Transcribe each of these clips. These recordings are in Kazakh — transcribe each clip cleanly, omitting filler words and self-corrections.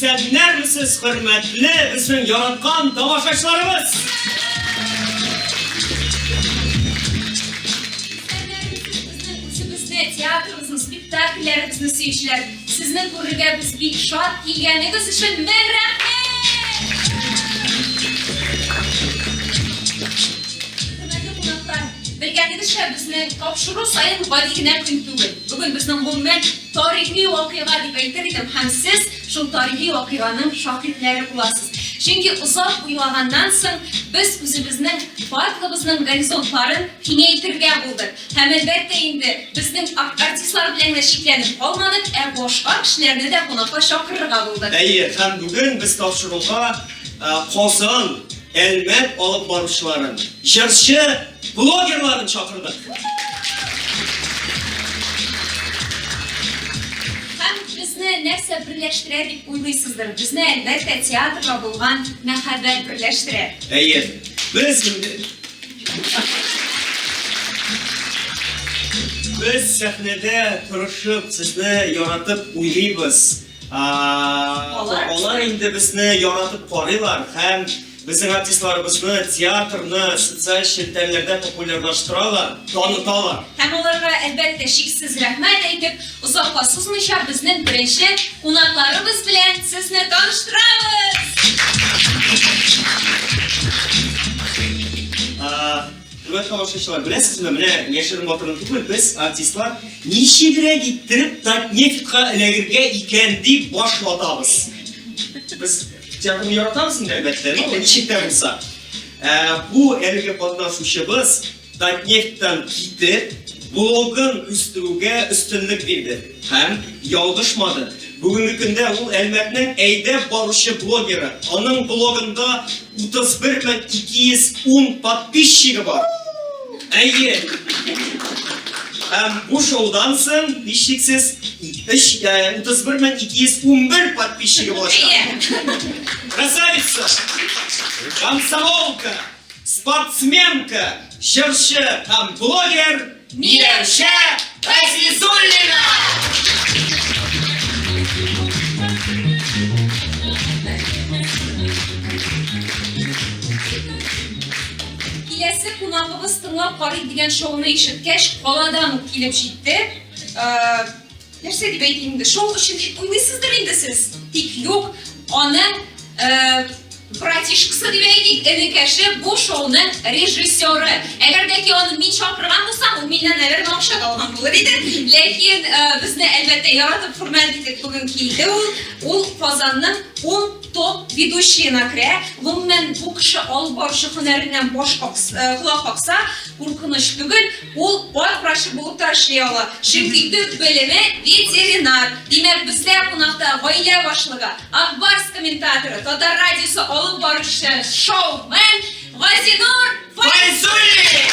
Исәннәр мисез, хөрмәтле безнең яраткан тамашачыларыбыз? Үзебезне, театрыбызны, спектакльләребезне сөючеләр, сезне күрергә без бик шат килгәнегез өчен мең рәхмәт! Хөрмәтле кунаклар, белгәнегезчә, безне тапшыру саен гади генә көн түгел. Бүген безнең гомумән тарихи вакыйга дип әйтер идем, һәм сез шул тарихи вакыйганың шаһитләре буласыз. Чөнки озак уйлаганнан соң без үзебезнең барлыгыбызның горизонтларын киңәйтергә булдык. Һәм әлбәттә инде безнең артистлар белән генә чикләнеп калмадык, ә башка кешеләрне дә кунакка чакырырга булдык. Әйе, һәм бүген без тапшыруга Казан, Әлмәт алып баручыларын, җырчы, блогерларын чакырдык. Безне нәрсә берләштерә дип уйлыйсыздыр. Безне әлбәттә театрга булган мәхәббәт берләштерә. Әйе, Biz сәхнәдә тырышып, сезне яратып уйлыйбыз. Алар инде безне яратып карыйлар һәм безнең артистларыбызны, театрны социаль челтәрләрдә популярлаштыралар, таныталар. Һәм аларга әлбәттә шиксез рәхмәт әйтеп, озакка сузмыйча безнең беренче кунакларыбыз белән сезне таныштырабыз. Хөрмәтле тамашачылар, беләсезме, менә яшерен батырын түгел, без артистлар ничегрәк иттереп Татнефтька эләгергә икән дип баш ватабыз. Без театрны яратабыз инде әлбәттә, ничектә булса. Бу әлеге катнашучыбыз Татнефтьтан китеп, блогын үстерүгә үстенлек бирде һәм ялгышмады. Бүгенге көндә ул Әлмәтнең әйдәп баручы блогеры. Аның блогында 31210 подписчигы бар. Әйе. Һәм бу шоудан соң ничексез 31211 подписчигы булачак. Красавица! Комсомолка! Спортсменка! Җырчы һәм блогер Миләүшә Газизуллина! Киләсе кунагыбыз тыңлап карый дигән шоуны ишеткәч, каладан ук килеп җитте. Нәрсә дип әйтим инде, шоу өчен дип уйлыйсыздыр инде сез. Тик юк, аның братишкасы дип әйтик, энекәше бу шоуның режиссеры. Әгәр дә ки аны мин чакырган булсам, ул миннән әллә акча да алган булыр иде. Ләкин безне әлбәттә яратып хөрмәт итеп бүген килде ул Казанның 10 топ ведущийна керә. Гомумән бу кеше алып баручы һөнәреннән колак какса, куркыныч түгел, ул ат врачы булып та эшли ала. Чөнки төп белеме ветеринар. Димәк, бездә кунакта гаилә башлыгы, Акбарс комментаторы, Татар радиосы алып баручы шоумен Газинур Файзуллин.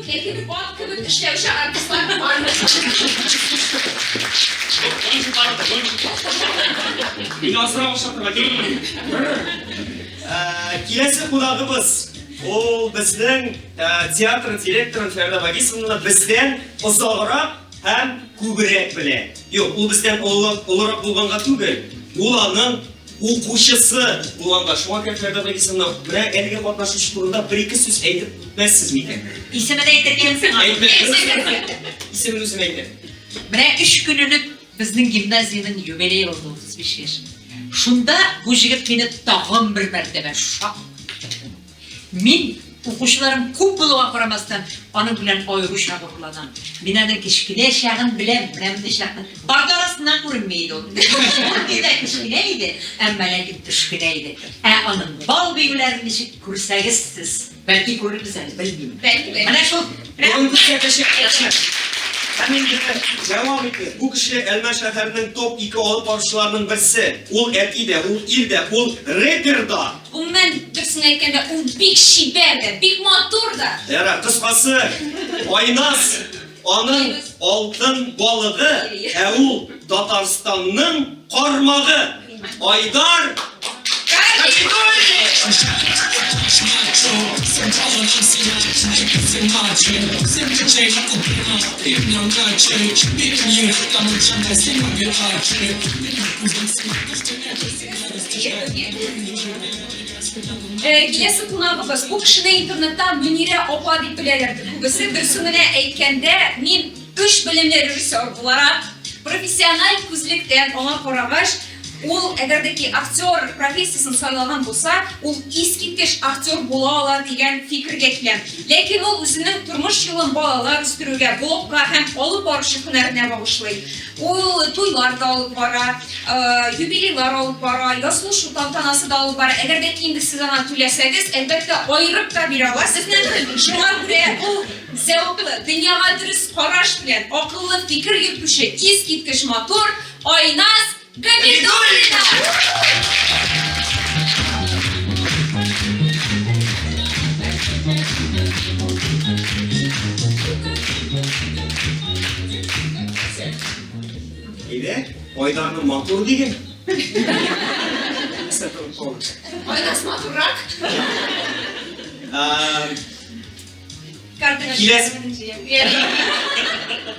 Ләкин ат кебек эшләүче артистлар бар. Киләсе кунагыбыз ул безнең театр директоры Фәрдә Вагисовна бездән озаграк һәм күбрәк белә. Юк, ул бездән олырак булганга түгел, ул аның укучысы булганга. Шуңа күрә Фәрдә Вагисовна белән әлеге катнашучы турында бер-ике сүз әйтеп үтмәссезме икән? Исемен әйтергәнсең. Исемен үзем әйтәм. Менә 3 көнлек безнең гимназиянең юбилее булды, 35 яшь. Шунда бу җегет мине тагын бер мәртәбә шак. Мин укучыларым күп булуга карамастан, аның белән аеруча горурланам. Мин аның кичкенә чагын беләм, чагын. Бар арасыннан күренмәй иде ул. Диде кичкенә иде, әмма ләкин төшкенә иде. Аның бал биюләрен ничек күрсәгез сез, бәлки күрерсез, белмим. Менә шул Devam etti. Bu kişi Elmen şəhərinin top 2 alıb barışlarının birisi. Ol əti də, ol il də, ol rapper da. Mən dürsün əykəndə, ol big şibər də, big motor da. Yara, qısqası, Aynaz, onun altın balığı, ol Tatarstanın qarmağı. Aydar Qaçidoli. Келесі қонағымыз бұл кішіне интернеттен Мөнирә апа деп білерді. Көбісі бүрсіміне әйткенде мен 3 білімлі режиссер боларам. Профессионал көзліктен оңа қарағаш, ол әгердеки актер профессиясын сайлаған болса, ол ескерткіш актер бола алар деген фикірге келем. Ләкин ол өзінің тұрмыш жылын балалар үстіруге, блогқа һәм алып барышы һөнәренә багышлый. Ол туйлар да алып бара, юбилейлар алып бара, ясыл шу тантанасы да алып бара. Әгердеки инде сез аны түләсәгез, әлбәттә айырып та бирә аласыз. Шуңа күрә ул зәвыклы, дөньяга дөрес караш белән акыллы фикер йөртүче искиткеч мотор Айназ Габидуллина. Eyde, Aydar'ın motor деген. Айназ моторрак.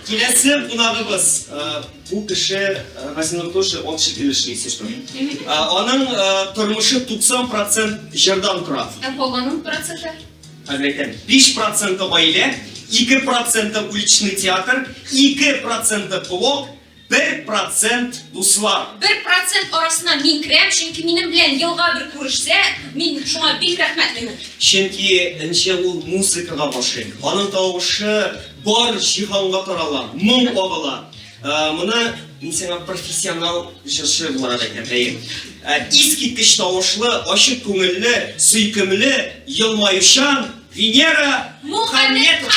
Келесі қонағымыз, бұл кіші Ғасинов тоже от шетеліші, если что. Оның тұрмышы 90% жердан тұрады. Болғаның проценті? 5% ғаиле, 2% уличный театр, 2% блог, 1% дуслар. 1% арасына мен кірем, чөнки минем белән елга бер күрешсә, мин шуңа бик рәхмәтлемен. Чөнки энче ул музыкага башлый. Аның тавышы бар җиһанга тарала, моң агыла. Моны инсанга профессионал җырчы булар икән. Искиткеч тавышлы, ачык күңелле, сөйкемле, елмаючан Венера Мухаммедова.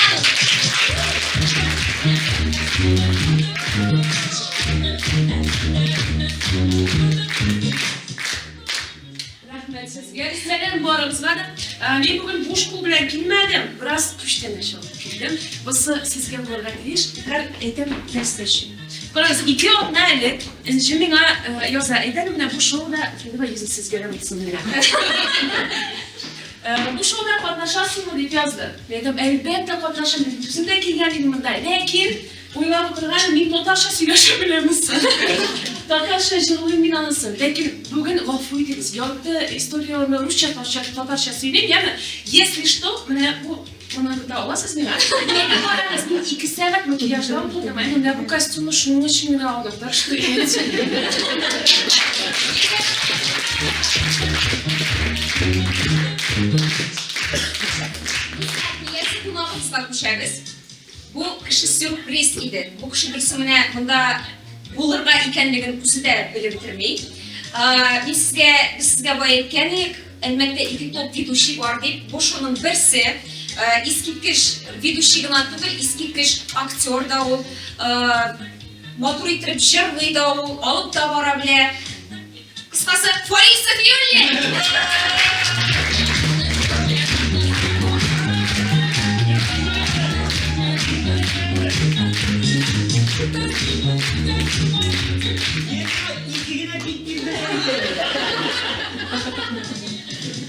Sizlerden bu aramızda ben bugün boş kol bilen kelmedim, biraz kuştan aşağı keldim. Bası sizge olarak giriş, her etem testleşim. Kararız 2 aylık, şimdi yoza edelim ne bu şovda kendime yüzü siz göremezsiniz. Bu şovda katlaşarsın mı diye yazdı. Dedim elbette katlaşırım. Tüzümde kelgenliğim bunda. Lakin uyuğa bakırgan min Natasha söyleşebilemiz. Natasha jırılıyım min anısın. Lakin bugün gafı ederiz. Yalda istoryonu Rusça, Tatarcha söyleyeyim. Yani, если что, bu bana da olasız ne var? Ben 2 saat makyajdan buldum. Ben bu kostümü şunun için mi aldım? Так что я Bu kişi sürpriz idi. Bu kişi birisine bunda bulurga ikenligini küsüde bildirmeyi. Biz sizge bu etkenlik, elbette 2 top viduşi var deyip, bu şunun birisi, iskitkiş viduşi gına tüdür, iskitkiş aktör da ol, motor itirip jırlı da ol, alıp da var bile. Kıskası, Farisa Fiyonli!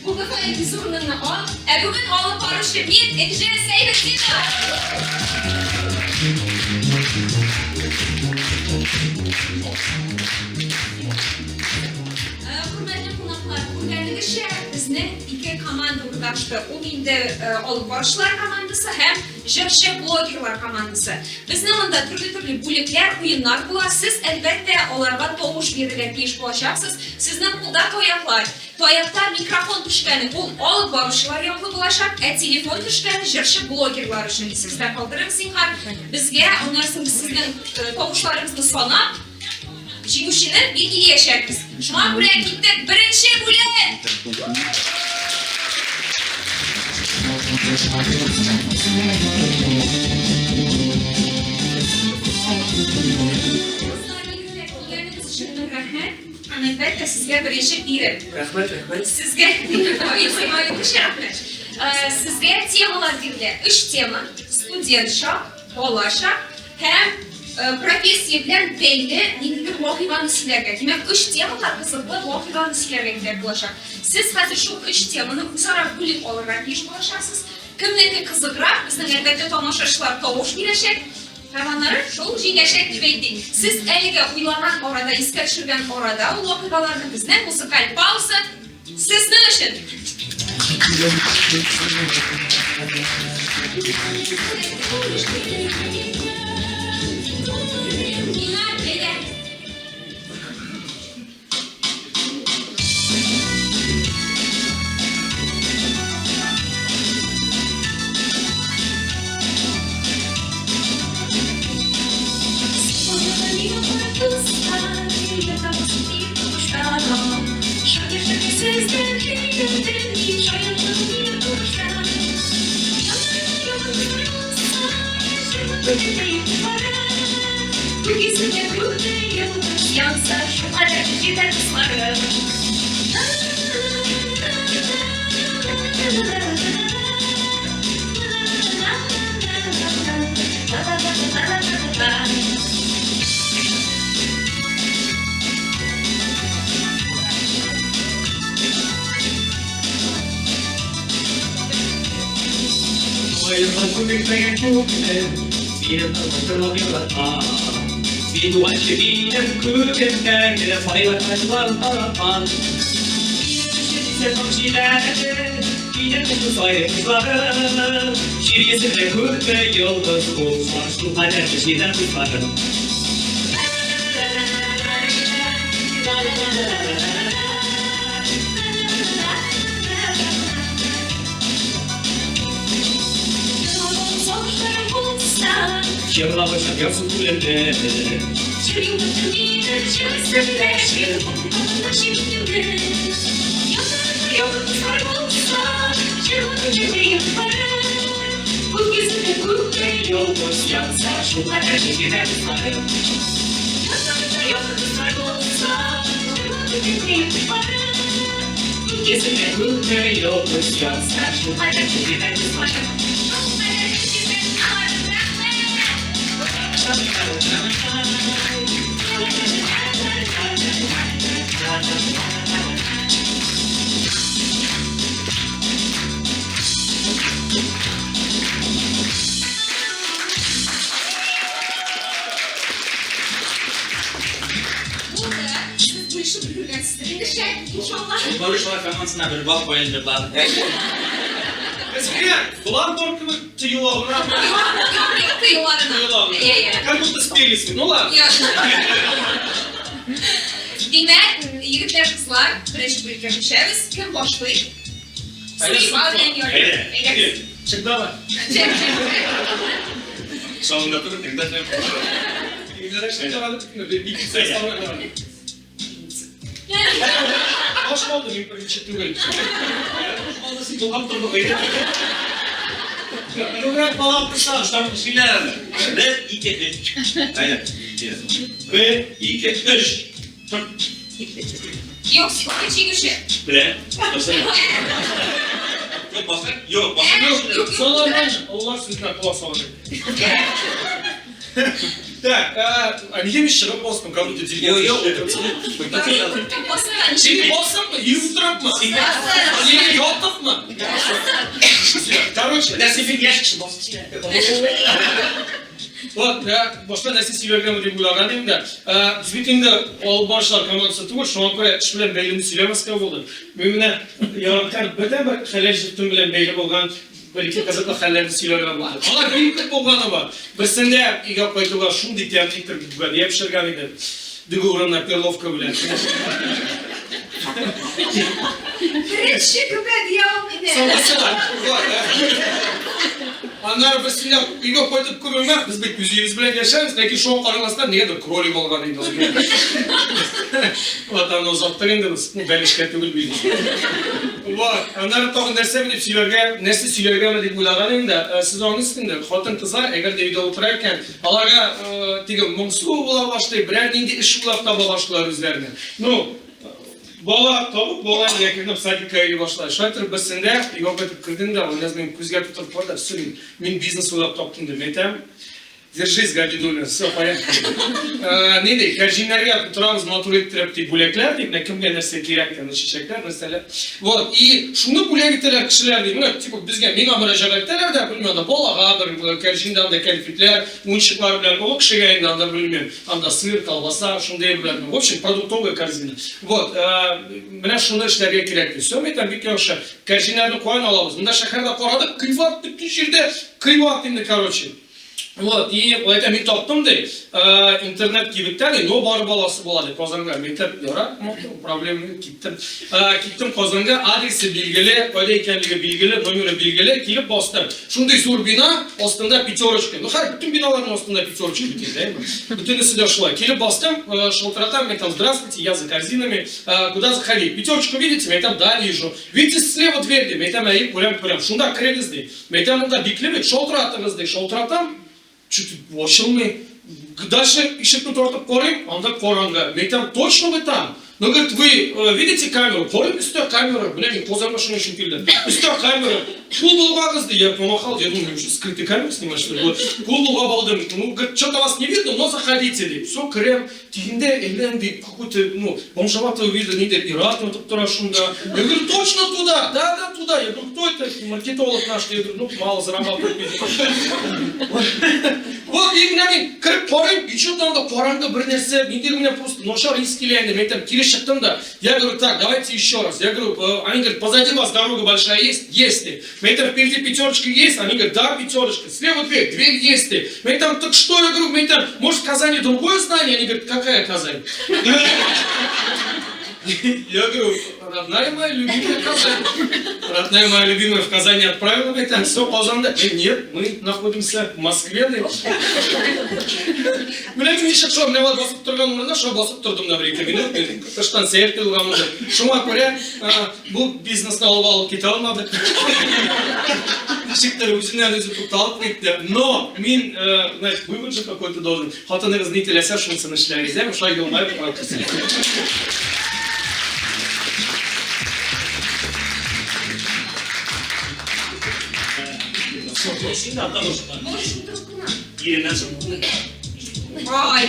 Bu defa sorunlarını al. Bugün alıp barışı bir Ece Seyfettin var. Hürmetli konaklar, bugünlük işe bizden 2 komanda uğraştı. O indi alıp barışlar komandası hem jırşı blogerlar komandası. Bizden onda türlü bölükler, oyunlar bular. Siz elbette onlarga tovuş verilip iş bulaşaksınız. Sizden kulda toyaklar. Toyakta mikrofon düşkəni, bu alıp barışlar yapı bulaşak. Telefon düşkəni, jırşı blogerlar için sizden kaldırım zinhar. Bizge onlarsın sizden tovuşlarımızı sanap, Jiguşini bilgileyeceğiz. Şuna buraya gittik, birinci bölüm. Elbette sizge birinci değilim. Rahmet. Sizge sizge temalar verildi. 3 tema. Studentşa, Polaşa hem профессия белән бәйле нинди вакыйганы сөйләргә. Димәк, 3 темалар кызыклы вакыйганы сөйләргә кирәк булачак. Сез хәзер шул 3 теманы үзара бүлеп алырга тиеш булачаксыз. Кемнеке кызыграк, безнең әлбәттә тамашачылар тавыш бирәчәк. Һәм аннары шул җиңәчәк дип әйтик. Сез әлегә уйлаган арада, искә төшергән арада ул вакыйгаларны безнең музыкаль пауза сезнең өчен. Barışlar finansına bir bak bayındırlar. Mesela, kulağın torkumu tıyılavına. Тыйларына. Как будто спелись, ну ладно. Димәк, егетләр, кызлар, беренче бүлеккә күчәбез. Кем башлый? Сыйфа белән ярдәм. Çık давай. Sonunda durun, evde ne Hoş bulduk, improvize tügel. Bırak falan kısa. Tamam, bismillahirrahmanirrahim. Bir, iki, üç. Aynen. Bir, iki, üç. Yok, sikotçı güçü. Bile. Basın. Yok, basın. Yok, basın. Yok. Sonra ben Allah sizden kulak olacak. Так, а где мешок босс, как будто телефон? Синий босс, ютрап ма? Синий готов ма? Короче, Ben senin yaşlı basın. вот, boshqa narsa siylargan deb o'ylagandim da, biz bitimda olib borishlar komandasi tur, shunga ko'ra ish bilan beylimni siylamasga bo'ldi. Men bilan yaratgan birdan bir xalajitdim bilan beyli bo'lgan bir-ikki qiziqli xallarni siylagan bo'ldi. Hozir bitta bo'lgani bor. Bizda ega qo'ydilar shunday teatrikdir bo'lgan, yapishirgan edi. Dogovorna перловка bilan. Birinchi kubad yo'q edi. Anlar biz silah uyga qo'yib ko'rmayman, biz yuzimiz bilan yashaymiz, lekin shu qaramasdan negadir krolik olgan edi. Vatan uzoqda endi biz belishga tugul bildik. Va, anlar to'g'ri narsa bilib narsa siylarganmi deb o'ylagan endi, siz onisizda xotin qizlar agar uyda o'tirar ekan, ularga degan mumsuv bo'la boshlaydi, biror nindi ish qilib topa boshlar o'zlarini. No, bola topib bo'lgan lekin sadikaga boshlar. Shaytir bizda yo'q etib kirdimda, ondan men ko'zga tutib qoldi, men biznes o'ylab topdim deb aytam. Держись, Габидуллин, все, порядке. Не дейік, кәржинлерге тұрамыз матур еттіріп дейік бөлеклер дейік, кімге нәрсе керек дейік, шешектер, мәселе. Вот, и шуны бөлек еттілер кішілер дейік, мына, типа, бізге меңа мұражаға еттілер де, білмейді, балаға бір кәржинді анда кәлфитлер, ойыншықтар білен, ол кішігайында анда білмейді, анда сыр, колбаса, шундай білен, в общем, продуктовая корзина. Вот, мына шуны ішлерге керек дейік. Все, мен там беке оқша, кәржинлерді қойын алабыз, мында шақарда қорады, кыйват, тіпті жерде, кыйват деймді, короче. Вот, и это мен таптым дей, интернет кибеттер, но бар баласы болады, Қазанға, мен тәп, яра, проблема киттім. Киттім Қазанға, адресы белгілі, қойда екенлігі белгілі, номері белгілі, келіп бастым. Шундай зор бина, астында пятерочка. Ну, хай, bütün биналардың астында пятерочка бітеді, да? Бүтіні сюда шла. Келіп бастым, шалтыратам, мен там, здравствуйте, я за корзинами, куда заходить? Пятерочку видите? Мен там, да, вижу. Видите, слева дверь, дей, мен там, прям, шунда кірегіз, дей. Мен там, да, биклебек, шалтыратыңыз, дей, шалтыратам. Чуть-чуть ашылмай. Дальше ишекті тортып көрейм, анда қораңға. Мен там, точно вы там? Но говорит, вы видите камеру? Көріп, үсті камера. Блин, мен Қазанға шын үшін келді. Үсті камера. Пул болғағызды. Я помахал, я думаю, что скрытый камеру снимать, что ли? Пул болға балдым. Ну, говорит, что-то вас не видно, но заходите, деп. Все, крем. Тегінде, элен, деп, какой-то, ну, бомжовато увидел, не деп, ират, вот тура шунда. Я говорю, точно туда. Да, туда. Я говорю, кто это? Маркетолог наш. Я говорю, ну, мало зарабатывает. Вот, и мен кіріп қорайым, и что-то анда қораңда бір нәрсе, мендер меня просто ношар искелейді, мен там келе шықтым да, я говорю, так, давайте еще раз. Я говорю, они говорят, позади вас дорога большая есть? Есть ли? Мен там впереди пятерочка есть? Они говорят, да, пятерочка. Слева дверь есть ли? Мен там, так что? Я говорю, мен там, может, в Казани другое здание? Они говорят, какая Казань? Я говорю, родная моя любимая Казань. Родная моя любимая в Казани отправила, мы там все, Казанда. Нет, мы находимся в Москве. Білемін ешек шо, міне басып тұрған мұнда, шо басып тұрдым да бір-екі минут, тыштан сейір келген мұнда. Шума көре, бұл бизнесті алып кете алмадық. Ешектер өзінен өзі тұқталып кетті. Но, мен, значит, вывод же какой-то должен. Хатыныңыз не телесе, шынсын ішлеріңіз, дәм, шай келмай, Şimdi atlamışlar. Можеш не трубку на? Yerinden sonra. Ай,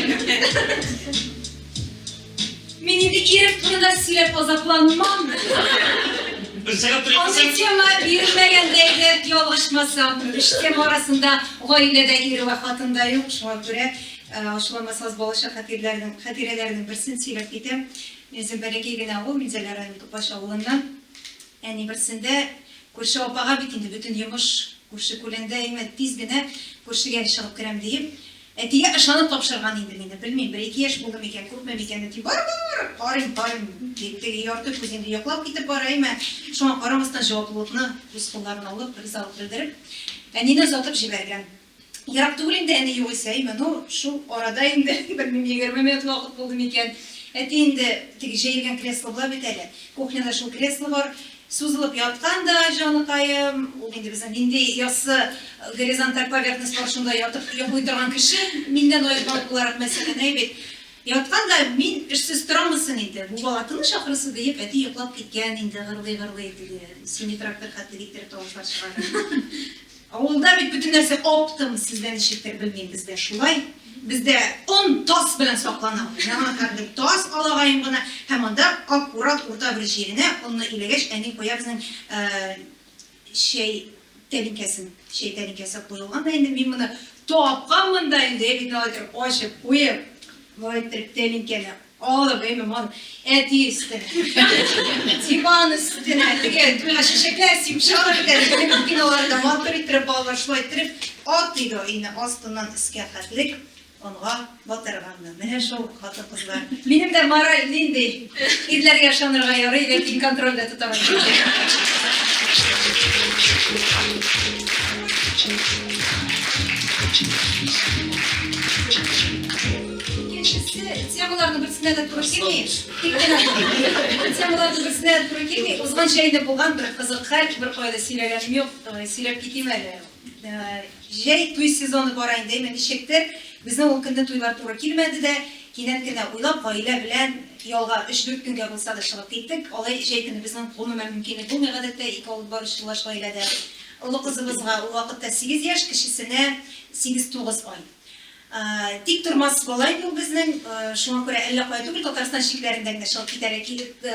мен енді еріп тұрында сөйлеп позапланмам. Sen Ондай тема берілмегендейді, yollaşmasam. Үш тема арасында ғаиледе ері ve қатында yok. Шуңа көре, ашыламасаз болашақ хатирелердің бірсін сөйлеп кетем. Мен Зімбәлекей генә ауыл, Минзәләрәнің Тупаш ауылынан. Әне бірсінде көрші апаға битінді бүтін еміш көрші көлінде емен тез генә көршіге шығып керем дейіп. Әтеге ышанып тапшырған енді мені, білмейм, бір-екі еш болдым екен, көрмем екен, әтей барым, дейтегі ярты көзенде яқлап кетіп барайым, шоңа қарамыстан жауаплылықны өз қолларын алып, ризалық білдіріп, әнені ұзатып жіберген. Ярақты өлінде әне еуісі, ну, шу арада енді, білмейм, 20 минут уақыт болдым екен, әтей енді тегі жайылген кресло бұла бетәлі, кухняда шул кресло бар, сузылып ятканда жаныкайым, ул инде безнең инде ясы горизонталь поверхность бар шунда ятып яклый торган кеше, миндән аерылып буларак мәсәләне бит. Ятканда мин эшсез торамысың инде. Бу бала тыныч ахрысы дип, әти яклап киткән инде, гырлый диде. Сине трактор хәтта диктер тавышлар чыгара. Авылда бит бүтән нәрсә оптым, сездән ишектер белмим бездә шулай. Бездә 10 тас белән саклана. Яңа кардык тас алагаем гына һәм анда аккурат урта бер җиренә онны илегәч әни куя безнең шәй тәлинкәсе куелган да инде мин моны тапканмын да инде бит алып ачып куеп вайтып тәлинкәне алып әйме әти өстенә диван өстенә теге шешекләр симшалар итә киноларда матур итеп балалар шулай итеп атыйды инде астыннан искә хәтлек онга батырганны. Менә шул хатын-кызлар. Минем дә мораль нинди ирләргә ышанырга ярый, ләкин контрольдә тотарга. Темаларны берсенә дә туры килми. Темаларны берсенә дә туры килми. Узган җәйдә булган бер кызык хәл, бер кайда сөйләгәнем юк. Сөйләп китим әле. Җәй туй сезоны бара инде, мен ишектер. Безнең ул көндә туйлар туры килмәде дә, кинәт кенә уйлап, гаилә белән ялга 3-4 көнгә булса да чыгып киттек. Алай җәй көне безнең гомумән мөмкин булмый гадәттә, 2 авыл барышлар гаиләдә. Улы кызыбызга ул вакытта 8 яшь, кечесенә 8-9 ай. Тик тормас болай ул безнең, шуңа күрә әллә кая түгел Татарстан шикләрендә генә шул китәргә килеп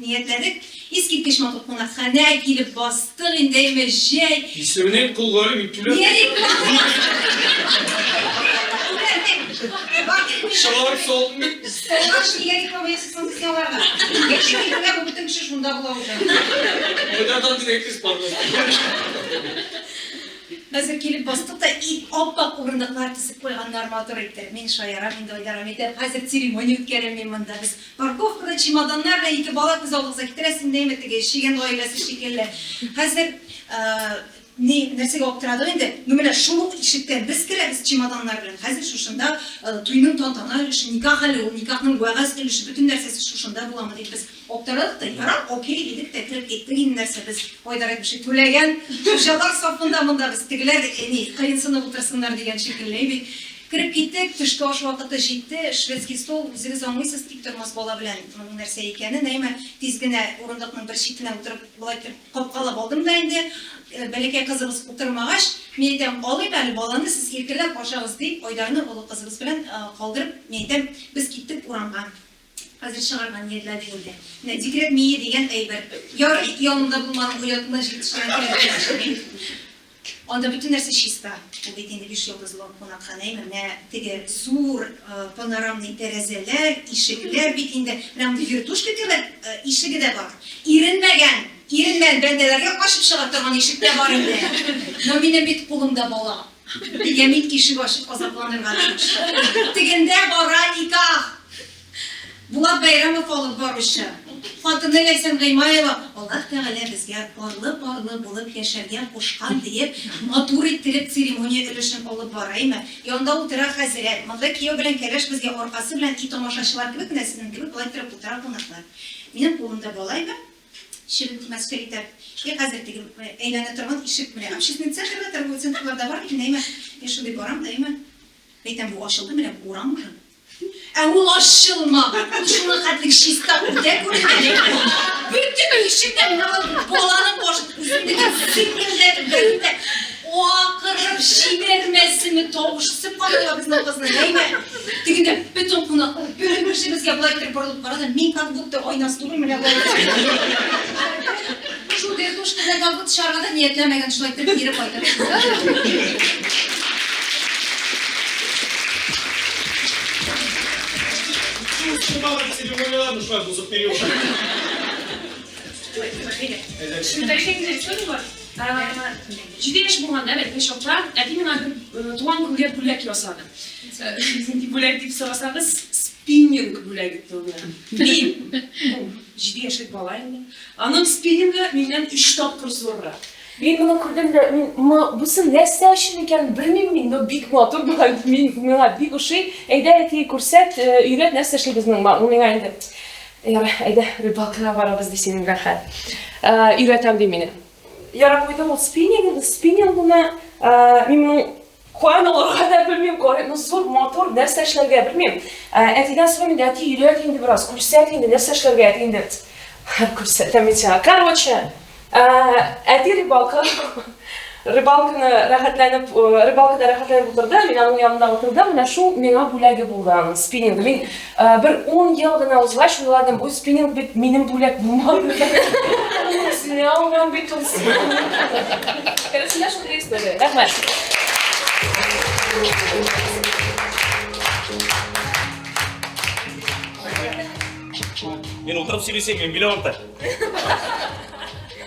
ниятләдек. Искиткеч матур кунакханә килеп бастык инде җәй. Исемнен кулгары битүләр. Шалар солдым. Солдаш нигә кабыйсың сиңларга. Яшьләргә бу бөтен кеше шунда була уже. Оядан директис барды. Хәзер килеп бастык да ап-ак урындыклар тезеп куйганнар матур итеп. Мин шаярам инде уйларам итеп. Хәзер церемония үткәрәм мин монда. Без парковкада чемоданнар белән ике бала күз алдыгызга китерәсең дәйме теге шигән гаиләсе шикелле. Хәзер нәрсәгә аптырадык инде. Менә шул ишектән без керәбез чемоданнар белән. Хәзер шушында туйның тантана өлеше, никах әле ул никахның вәгазь өлеше бөтен нәрсәсе шушында буламы дип без аптырадык та, ярар, окей дидек тә кереп киттек инде нәрсә без айдарып бишек түләгән. Хуҗалар сафында монда без тегеләр кыенсынып утырсыннар дигән шикелле бит. Кіріп кеттік, түшкі аш вақыты жетті, шведский стол, өзіңіз аңлайсыз тик тормас бала белән нәрсә икәнен, әйме тиз генә урындыкның бер читенә утырып, булай капкалап алдым да инде, бәләкәй кызыбыз утырмагач, мен әйтәм, алыйм әле баланы, сез иркәләп ашагыз дип, Айдарны олы кызыбыз белән калдырып, мен әйтәм, без киттек урамга. Хәзер чыгарган ниятляр инде. Менә декрет мие дигән әйбер. Яр янында булманың уятына җитешкән. Анда bütün нәрсә чиста. Бу бит инде 5 йолдызлы кунакханә, менә теге зур панорамный тәрәзәләр, ишекләр бит инде. Менә бу вертушка кебек ишеге дә бар. Иренмәгән бәндәләргә ачып чыга торган ишек тә бар инде. Но минем бит кулымда бала. Дигә мин ишек ачып азапланырга тиеш. Тегендә бара никах. Булат Бәйрәмов алып баручы. Фатыны Ләйсән Гыймаева, Аллаһ Тәгалә безгә парлы булып яшәргә кушкан диеп, матур иттереп церемония өлешен алып бараймы. Янда утыра хәзрәт, монда кияү белән кәләш безгә аркасы белән тамашачылар кебек нәрсәнең кебек булай торып утыра кунаклар. Минем кулымда балаймы? Ширин тимәс итеп. Хәзер теге әйләнә торган ишек менә общественный центрда торган центрларда бар икән, әйме. Шундый барам да, әйме. Әйтәм, бу ачылды менә ураммы? Ул ачылмаган. Шуны хәтлек чиста үтә күргән. Бүтән ишектән баланың башын үзендәге сикелдәп бәрде. Акырып шибәрмәсеме тавышсып калды безнең кызны. Әйме. Тегендә бүтән кунаклар, бүтән кеше безгә булай итеп борылып карады. Мин как будто айнасы түгел менә булды. Шул дертушкада как будто шаргада ниятләмәгән шулай итеп кире кайтып. Мало церемонияларны шулай бузып берип. Шундайшеңдер сөз бар. Җиде яшь булганда, бәлки шоклар, әти миңа туган күнгә бүләк ясады. Бүләк дип сорасагыз, спиннинг бүләге түгел. Мин 7 яшьлек бала инде. Аның спиннингы миннән 3 тапкыр зуррак. Мин моны күрдем дә, бусын нәрсә өчен икән белмим мин, но бик матур булган. Миңа бик ошый. Әйдә әти күрсәт, өйрәт нәрсә эшлибез миңа. Ул миңа инде. Ярый, әйдә рыбалкага барабыз дисем рәхәт. Өйрәтәм ди мине. Ярап куйдым ул спиннингны, мин каян алырга да белмим, но зур матур нәрсә эшләргә белмим. Әтидән сорыйм инде, әти өйрәт инде бераз, күрсәт инде нәрсә эшләргә әти инде. Күрсәтәм ичә. Короче, әти рыбалкада рәхәтләнеп утырды, мин аның янында утырдым, менә шул миңа бүләге булды аның спиннинг. Мин бер 10 ел гына узгач уйладым, бу спиннинг бит минем бүләк булмады. Сине алган бит ул. Керәсенә шундый история. Рәхмәт. Мен отырып сөйлесем, мен билеп отыр.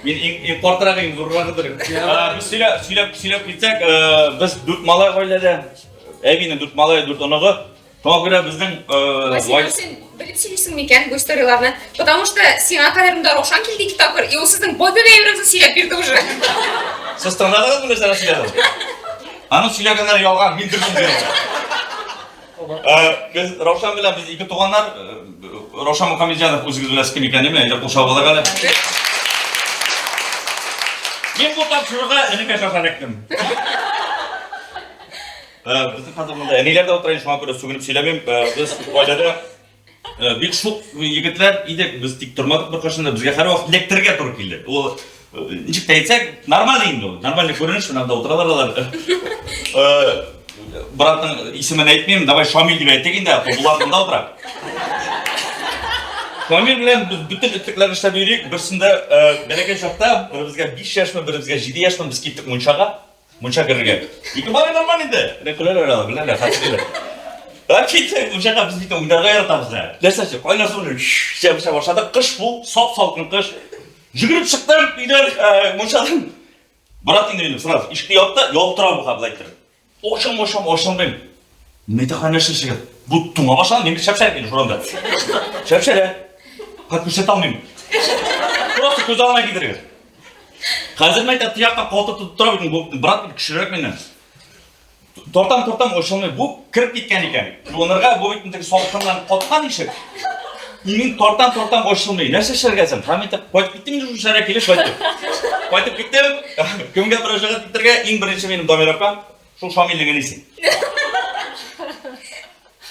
Мен ең қортырақ ең зұррағыдыр. Біз сөйлеп кетсек, біз 4 малай ойлады. Әбейінің 4 малай, 4 ұнығы. Соңа көре біздің... Сен біліп сөйлесің мекен бұл историяларны? Потому что сен академда Рошан келді 2 тапкыр, и ол сіздің бойбебе евріңізді сөйлеп берді уже. Сіз таңдадыңыз бұл нәрсені сөйледі? Аның сөйлегендері ялған, мен дүрдім берді. Біз Рошан білем, біз 2 туғандар, Рошан Мұхамеджанов өзіңіз білесіз кім екен деме, елді қошау бала қалы. Мен бұл тапшырға әнеке шақан ектім. Біздің қазірмінде әнелерді отырайын шуға көрі сөгініп сөйлемем. Біз ойлады, бек шуқ егітлер едек, біз тек тұрмадық бір қашында, бізге қары уақыт лекторге тұрып келді. Ол, нешікті айтсақ, нормал дейін ол, нормальный көрініш, мынамда отыралар алар. Браттың исімін айтмаймын, давай Шамил деп айтайын да, бұлардың да отыра. Шамил білен біз бүтін үттіклерін іштеп үйрейік, бірсінде береке шақта, бірімізге 5 яшмын, бірімізге 7 яшмын, біз кеттік мұншаға, мұнша кірге. Екі балы нормал енді, білерлер, қатырелер. Кеттік мұншаға біз бейтін ұңдарға яратамыз да. Ләсәші, қойна суын шәп-шәп ашады, қыш бұл, соп-салқын қыш. Жүгіріп шықтым, үйлер мұншадан. Брат енді менің сразу, ішкі yaptı, yol тұра бұға бұл айттыр. Oşam benim. Metahane şaşırıyor. Bu tuma başlan benim şapşar benim şuramda. Şapşar ya. Bak bir şey almayayım. Burası göz alana gidiyor. Hazır mı ayta tiyakta koltuğu tutturabilirim. Bu bırak bir kişilerek benden. Tortam oşalmıyor. Bu kırıp gitken iken. Onlarga bu bitindeki soğuklarından kopkan işi. Imin tortam oşalmıyor. Ne şaşır gelsen? Tamam ayta koyup gittim de şu şaraya keliş koydum. Koyup gittim. Kümge bir aşağı gittirge. En birinci benim domerapam. Şu Şamil'in iyisi.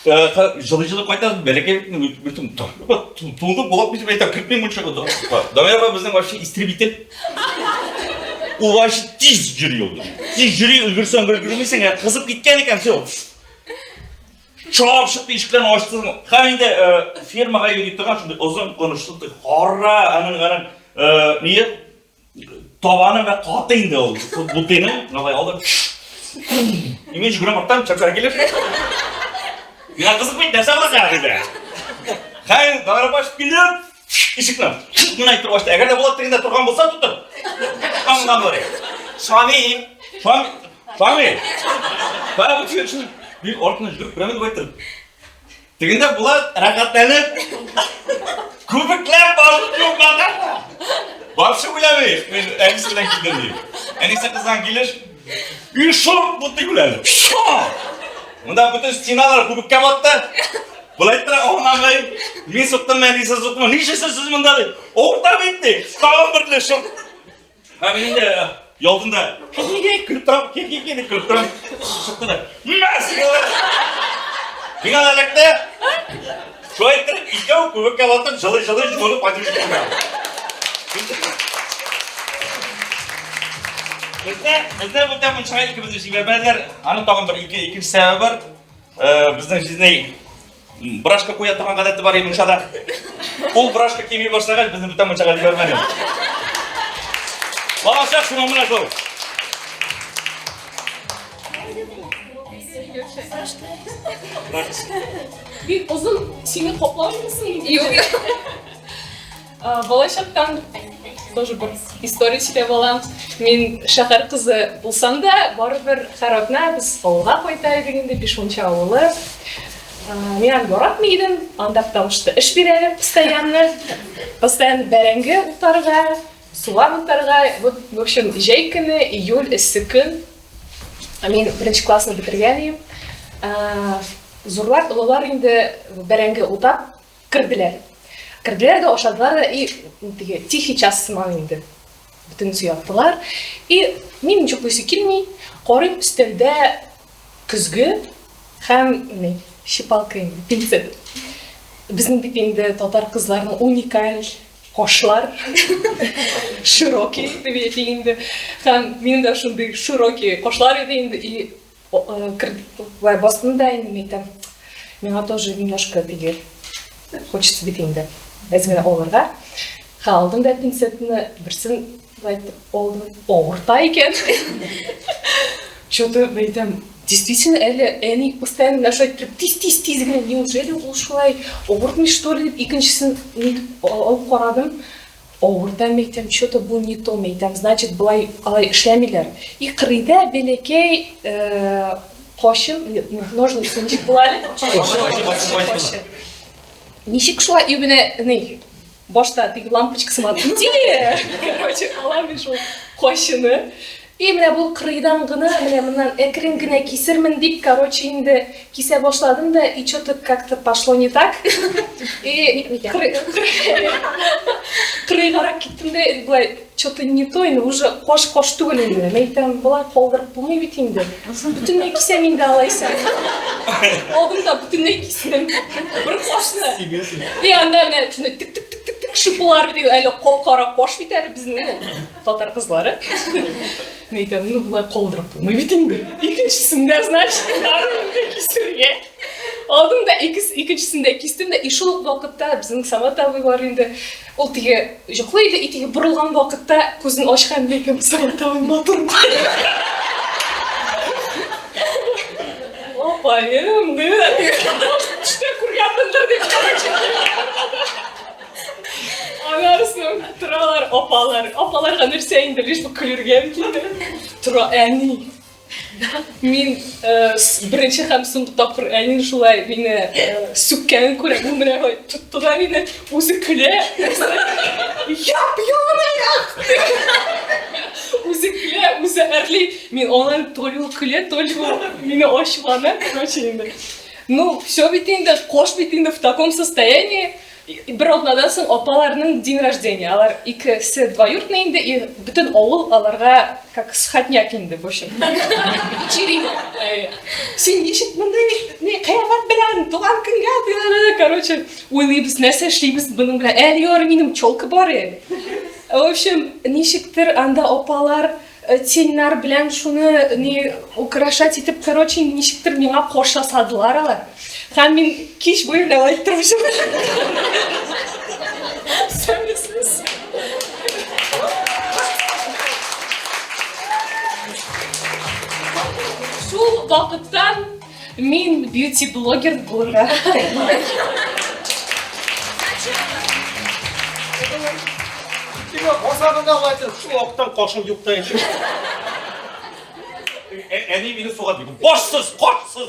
Жылы қайтады, береке бүтін туылды болып бітіп айтады, 40 минут шығады. Дамайраба біздің вообще истребитель. Ол вообще тез жүреді. Тез жүрей, үлгірсең, үлгірмесең, қызып кеткен екен, все. Чоғап шықты, ішкілерін ашты. Қаменде фермаға үйрейді тұрған, шындай ұзын қонышты, қара, не? Табаны мен қатайынды ол. Бұлтені, қалай алды. Емен жүгірем ақтан, чапшар келер. Мен қызық бейт, нәрсе қылық жағыды. Қайын, дағыра башып келдім, ішікнім. Мен айтып башты, әгерде болады дегенде тұрған болса тұттыр. Қаңған болар. Шами. Бая бұл үшін, мен ортына жүгіріп біремен байтырым. Дегенде болады, рақаттанып, көбіклер барып жоқ бақыр. Баршы өлемей, мен әнісілден келдім дейм. Әнісі қыздан келеш, үй шоқ бұтты өлемей. Шоқ! Мұнда бүтін стеналар көбікке батты. Бұл айттыра оғынағай, мен соқтым, мен есі соқтым, нешесі сіз мұнда дейді. Оғырта бетті, стағын бірділі шоқ. Мен енді елдында, кеге күліп тұрам, кеге күліп тұрам. Шоқты да, мәсі қалар. Мен алалекті, шо айттырып, екеу көбікке баттым, жылы жүгіліп айтып жүрген. Бізде бұлтен мұншаға екімізді себебәдер, анын тағын бір екінші сәбі бар. Біздің жизней брашка қоя тұрған ғадетті бар мұншада. Ол брашка кемей барсаға, біздің бұлтен мұншаға дебермәді. Балашақ шуна мұна жол. Bir uzun seni koplar mısın? Yok. Болашақтан тоже бір история сөйлеп аламын. Мен шаһар қызы болсам да, барыбір қарапна біз ауылға қойтай дегенде 5-10 ауылы. Мен барат мейдім, андап тауышты іш береді постоянно бәрәңгі ұлтарға, суға ұлтарға. Вот, в общем, жай күні, июль, іссі күн. Мен бірінші классны бітірген ем. Зурлар, ұлылар енді бәрәңгі ұлтап кірділер. Кірділер де ошадылар и тихий час сымал енді бүтін сұяқтылар. И мен жоқ өсі келмей, қорым үстелде күзгі һәм шипалка енді, пинцет. Біздің бітенді татар қызларының уникаль қошлар, широкий деп етейінді. Һәм менің де шындай широкий қошлар етейінді. И бастында енді мейтім, менға тоже немножко бегер хочется бітейінді. Әзімені оларға қалдым да пинцетіні бірсін олдым оғырта екен. Что-то бәйтім, действительно, әні постоянно нашай тұрып тиз гіне, неужели ол шулай оғыртмай что ли деп екіншісін алып қарадым. Оғыртам бәйтім, что-то бұл не то бәйтім, значит, бұлай алай ішләмелер. И қырыйда бәлекей қошым, ножницы нешік бұлады? Нешік шуа, и у меня, башта, ты лампочка смотрите, короче, алам шул қошыны. И менә бұл қырыйдан ғына, менә мұнан әкірін гіне кесірмін деп, короче, енді кесе башладым да, и что-то как-то пошло не так. И қырыйғарақ кеттім де, былай, что-то не то, енді уже қош түгіл енді. Мен айтам, бұлай қолдырып болмай бет енді. Бүтіннен кесе менді алайсың. Олдым да бүтіннен кесінім. Бір қошыны. И анда менә тік кіші болар дейді, әлі қол қара қош битер біздің татар қыздары. Мен айтамын, ну бұлай қолдырып болмай битейін. Екіншісінде, значит, кесірге. Алдым да екіншісінде кестім да, и шол вақытта біздің Самат абай бар енді. Ол теге жоқлайды, и теге бұрылған вақытта көзін ашқан бекім Самат абай матыр. Опайым, түсте көргенміндір деп анарысың тұралар, опаларға нәрсе енді лишь бұл күліргем кейді. Тұра әні. Мен бірінші һәм соңғы тапқыр әнін шулай мені сөккенін көріп, өмірі тұтты да мені өзі күле. Өзі күле, өзі әрлей. Мен онан толы күле, толы мені ашыланы. Ну, все бит енді, қош бит енді в таком состоянии. Бір алдынадан соң опаларының день рождения. Алар икісі двоюродный енді, и бүтін ауыл аларға как схатняк енді, в общем. Вечерина. Сен нешет мұндай қиямат білән, туған күнге, короче, ойлайбыз, нәрсе ішлейбіз бұның білән. Әлі өр менің чолка бар еді. В общем, нешіктір анда опалар теннар білән шуны не украшать етіп, короче, нешіктір меңа қоштасадылар алар. Һәм мен кеш бойы ләвайт тұрып жүрмін. Сәмесіз. Шул вақыттан мен бьюти-блогер болырға. Қосағында алайтын, шул уақыттан қошым юқтайын. Әне мені соғады дейді. Бошсыз, қошсыз!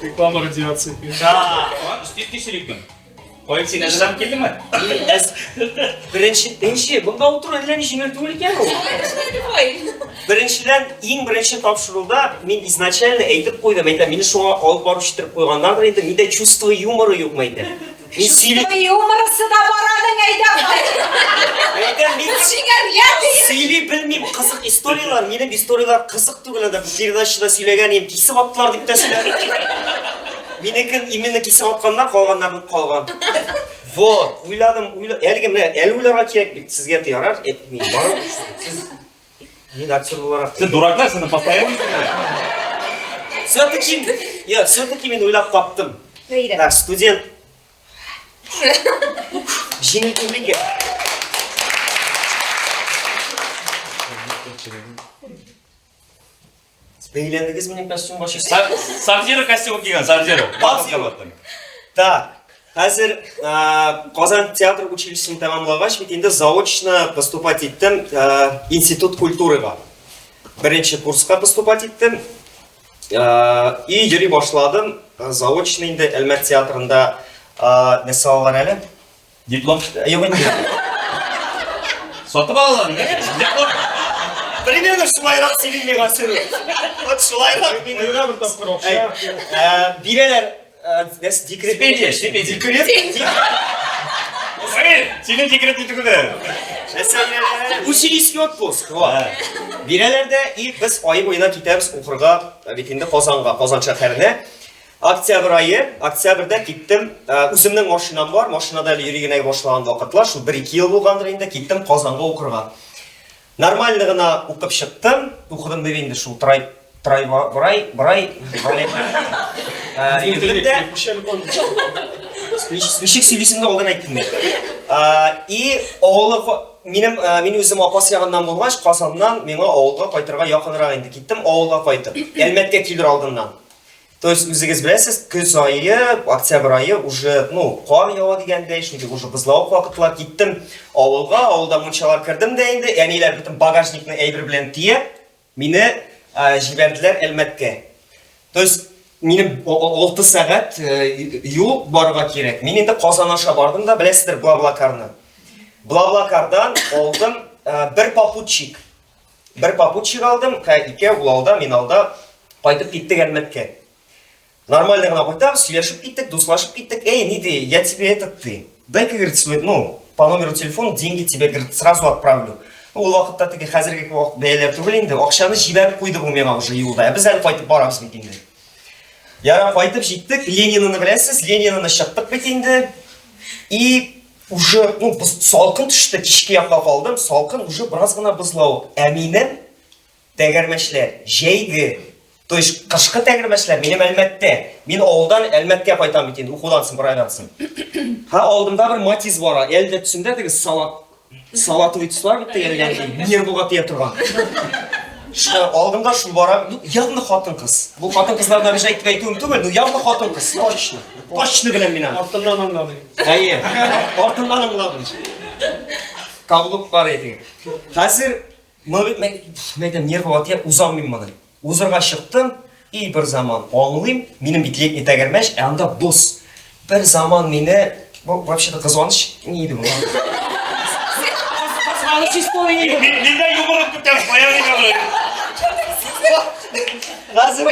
Реклама радиации. Да, істеп тексерейікпін. Қойып сен әжідан келді ме? Бірінші, бұнда отыру әлі жеңіл түгіл екен ол. Ең бірінші тапшырылда мен изначально әйтіп қойдым. Мені шуға алып барып шетіріп қойғандардыр енді, менде чувство юмора yok майды. Чувство юморысы да барадың Мен сөйлей білмеймін, қызық историялар, менің историялар қызық түгіл, передачада сөйлеген ем, кесіп аптылар деп те сөйледі. Менекін именно кесіп атқандар, қалғандардың қалған. Вот, ойладым, әлі ойларға керек, сізге тиярар, мен барым, мен актер боларақ. Сен дуракlar, сені постоянно? Все-таки мен ойлап таптым. Студент. Жеңіл көмеге. Beğendiniz mi kostüm başı? Сардера костюм киген, Сардера. Так, қазір Қазан театр училищесін тамамлағаш, мен енді заочно поступать еттім институт культурыға. Бірінші курсқа поступать еттім. И жүре башладым, заочно енді Әлмәт театрында не салалар әлі? Диплом? Yok, Сотып алалар, диплом? Примерно шулайрақ сөйлемей қасыру. Вот шулайрақ мен Ойға бір тапқыр оқша. Бирелер декрет. Стипендия. Декрет? Сенің декрет ете күді? Училищеский отпуск. Бирелерде и біз айы бойына кетеміз оқырға бетінде Қазанға, Қазан шәһәріне. Октябрь айы, октябрьда кеттім, өзімнің машинам бар, машинада әлі үйрегенеге башлаған вақытлар, шул 1-2 ел болғандыр енді кеттім Қазанға оқырға. Нормальныгына оқып шықтым, оқыдым деп енді шул брай. Нешек сөйлесімді олдан айттым мен. И мен өзім апасы яғынан болғаш, Қазаннан мені ауылға қайтырға яқынырақ енді кеттім, ауылға қайтып. Әлмәтке келдір алдымнан. То есть, өзіңіз білесіз, күз айы, октябрь айы уже, қар яуа дегенде, шынды уже бұзлауық вақытлар кеттім ауылға, ауылда мұншалар кірдім де енді, әнелер бүтін багажникны әйбір білен тие, мені жіберділер Әлмәтке. То есть, менің 6 сағат юл баруға керек. Мен енді Қазан аша бардым да, білесіздер, Блаблакарны. Блаблакардан алдым бір попутчик. Бір попутчик алдым, ике ол алда, мен алда қайтып кеттік Әлмәтке. Нормально гына қойтабыз, сөйлешіп кеттік, дуслашып кеттік. Ниде, я тебе дай-ка, говорит, свой, по номеру телефона деньги тебе, говорит, сразу отправлю. Ол вақытта теге қазіргі бәйлер түгіл енді, ақшаны жіберіп қойды бұл меға уже юлда. Біз әлі қайтып барамыз бекенде. Яра қайтып жеттік, Ленинаны білесіз, Ленинаны шықтық бетенді. И уже, біз салқын түшті, кешке яққа қалдым, салқын уже біраз ғана бұзлау. Әминім тәгәрмәшілер, жейгі, то есть қышқы тәгәрмәшілер, менің әлмәтте. Мен ауылдан әлмәтке қайтам бетенді, ұқудансың, бір айлансың. Алдымда бір матиз бар, әлді түсімде дегі салатовый тұслар бітті келген, нервуға тия тұрған. Алдымда шул бара, явно қатын қыз. Бұл қатын қызларына бір жайтып айтуым түгіл, явно қатын қыз, точно. Точно білем мен. Артымдан аңладың. Әйе, артымдан аңладым. Қабылық бар еді. Қазір, мен нервуға тия ұзамын мұны. Узырға шықтым, и бір заман оңылым, менің битлетіне тәгірмәш, анда бос. Бір заман мені, вообще-то қызуаныш, не еді бұл? Нельзя юмором күттен қояғын қалай. Қазір...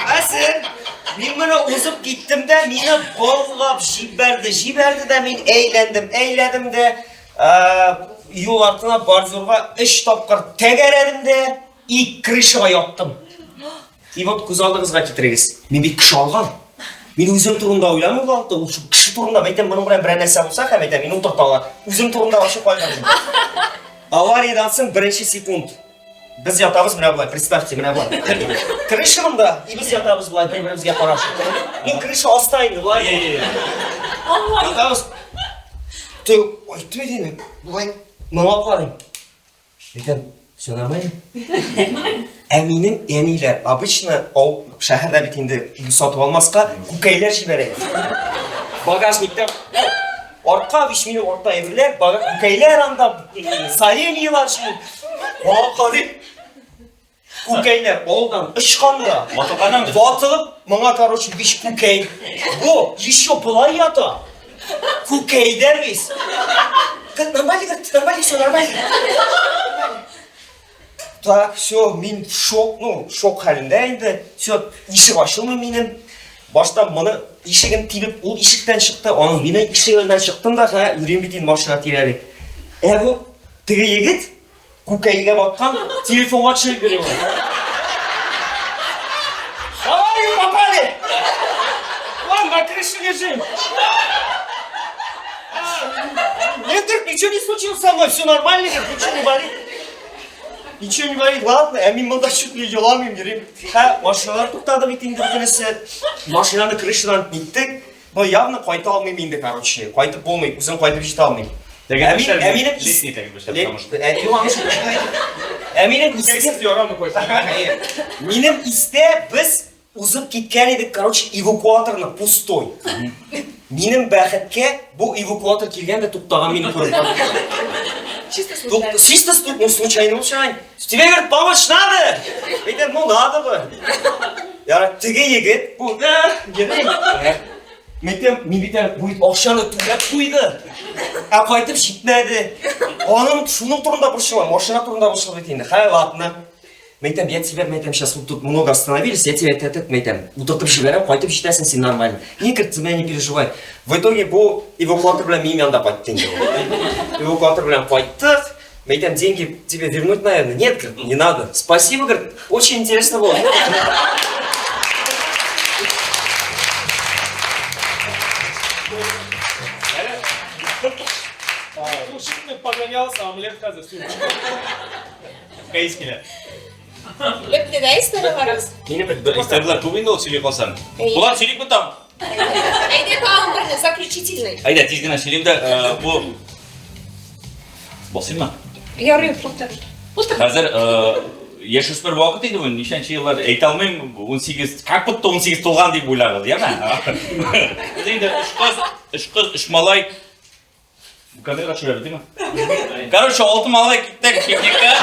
Қазір, мен мұны ұзып кеттім де, мені болғап жибәрді де, мен әйләдім де, ел артына барзорға 3 тапқыр тәгәрәдім де, и крышыға яттым. И вот көз алдыңызға кетірегіз. Мен бет күш алған. Мен өзім тұрында ойламын болғанды, күші тұрында, мәйтен бұның бірін бір нәрсе болса, мәйтен мен отырып алған. Өзім тұрында ашып қойғанмын. Авариядан соң 1 секунд. Біз ятабыз мына былай, представьте, мына былай. Крышығында, и біз ятабыз былай, бір-бірімізге қарашы. Мен крыша астайын, былай. Ятабыз. Ой, түй деймін, былай, мама қарайым. Мәйтен, все нормально? Әминім әнейлер, обычно шәһәрдә бит инде сатып алмасқа күкәйләр жибәрәләр. Багажникта артка 5 минут орта әйберләр, күкәйләр анда соленьялар шул. Вакыты күкәйләр алдан ышканда, ватылып, моңа короче 5 күкәй. Бу еще былай ята. Күкәйдәр бис. Нормально, все нормально. Так, все, мен шок халінде енді, все, ишік ашылмы менің. Башта мұны ишігін тиліп, ол ишіктен шықты, оның мені ишігінен шықтым да, үрен бетен машина тирәрек. Әбі, тігі егіт, көкәйге батқан, телефонға түсіріп бере ғой. Давай, попали! Вон, на крыше лежим. Нет, ничего не случилось со мной, все нормально, ничего не болит. Ничего не болит, ладно, мен мұнда чуть ли еламын берем. Машиналар тоқтады бетінде бірінісі. Машинаны крышыдан неттік. Бұл явно қайта алмайым енді, короче. Қайтып болмайды, өзім қайтып жете алмайым. Менің істе біз ұзып кеткен едік, короче, эвакуаторны пустой. Менің бәхетке бұл эвакуатор келгенде тоқтаған мені көріп. Чисто случайно. Тебе, говорит, помочь надо? Говорит, ну надо бы. Я говорю, тіге егет, бұл, да, герейм. Мен бетер, будет ақшаны төлеп қойды. Қайтып жетмеді. Оның шуның тұрында бұршылы, машина тұрында бұршылы бетейді. Ладно. Я тебе, сейчас вот тут много остановились, я тебе это, утыртып жіберем, қайтып жетесің сен нормально. Не кірді, не переживай. В итоге бұл эвакуатор білен мен анда қайттың. Эвакуатор білен қайттық. Деньги тебе вернуть, наверное. Нет, говорит, не надо. Спасибо, говорит, очень интересно было. Погонялся, омлет қазір су. Кайскелер. Лепте да история барыз. Историяlar көп енді ол сөйлеп қалсаң. Бұлар сөйлеп бұттам. Әйде қалың бірні, заключительный. Айда, тезгена сөйлемді, бұл... Болсын ма? Ярый, флоктар. Қазір, ешіс бір уақыт еді, нешенші еллар айта алмайым, 18, как бұтты 18 толған деп ойлағыз, я ма? Енді, үш қыз, үш малай, камера шөлер, değil mi? Короче, 6 малай кеттік пикникқа.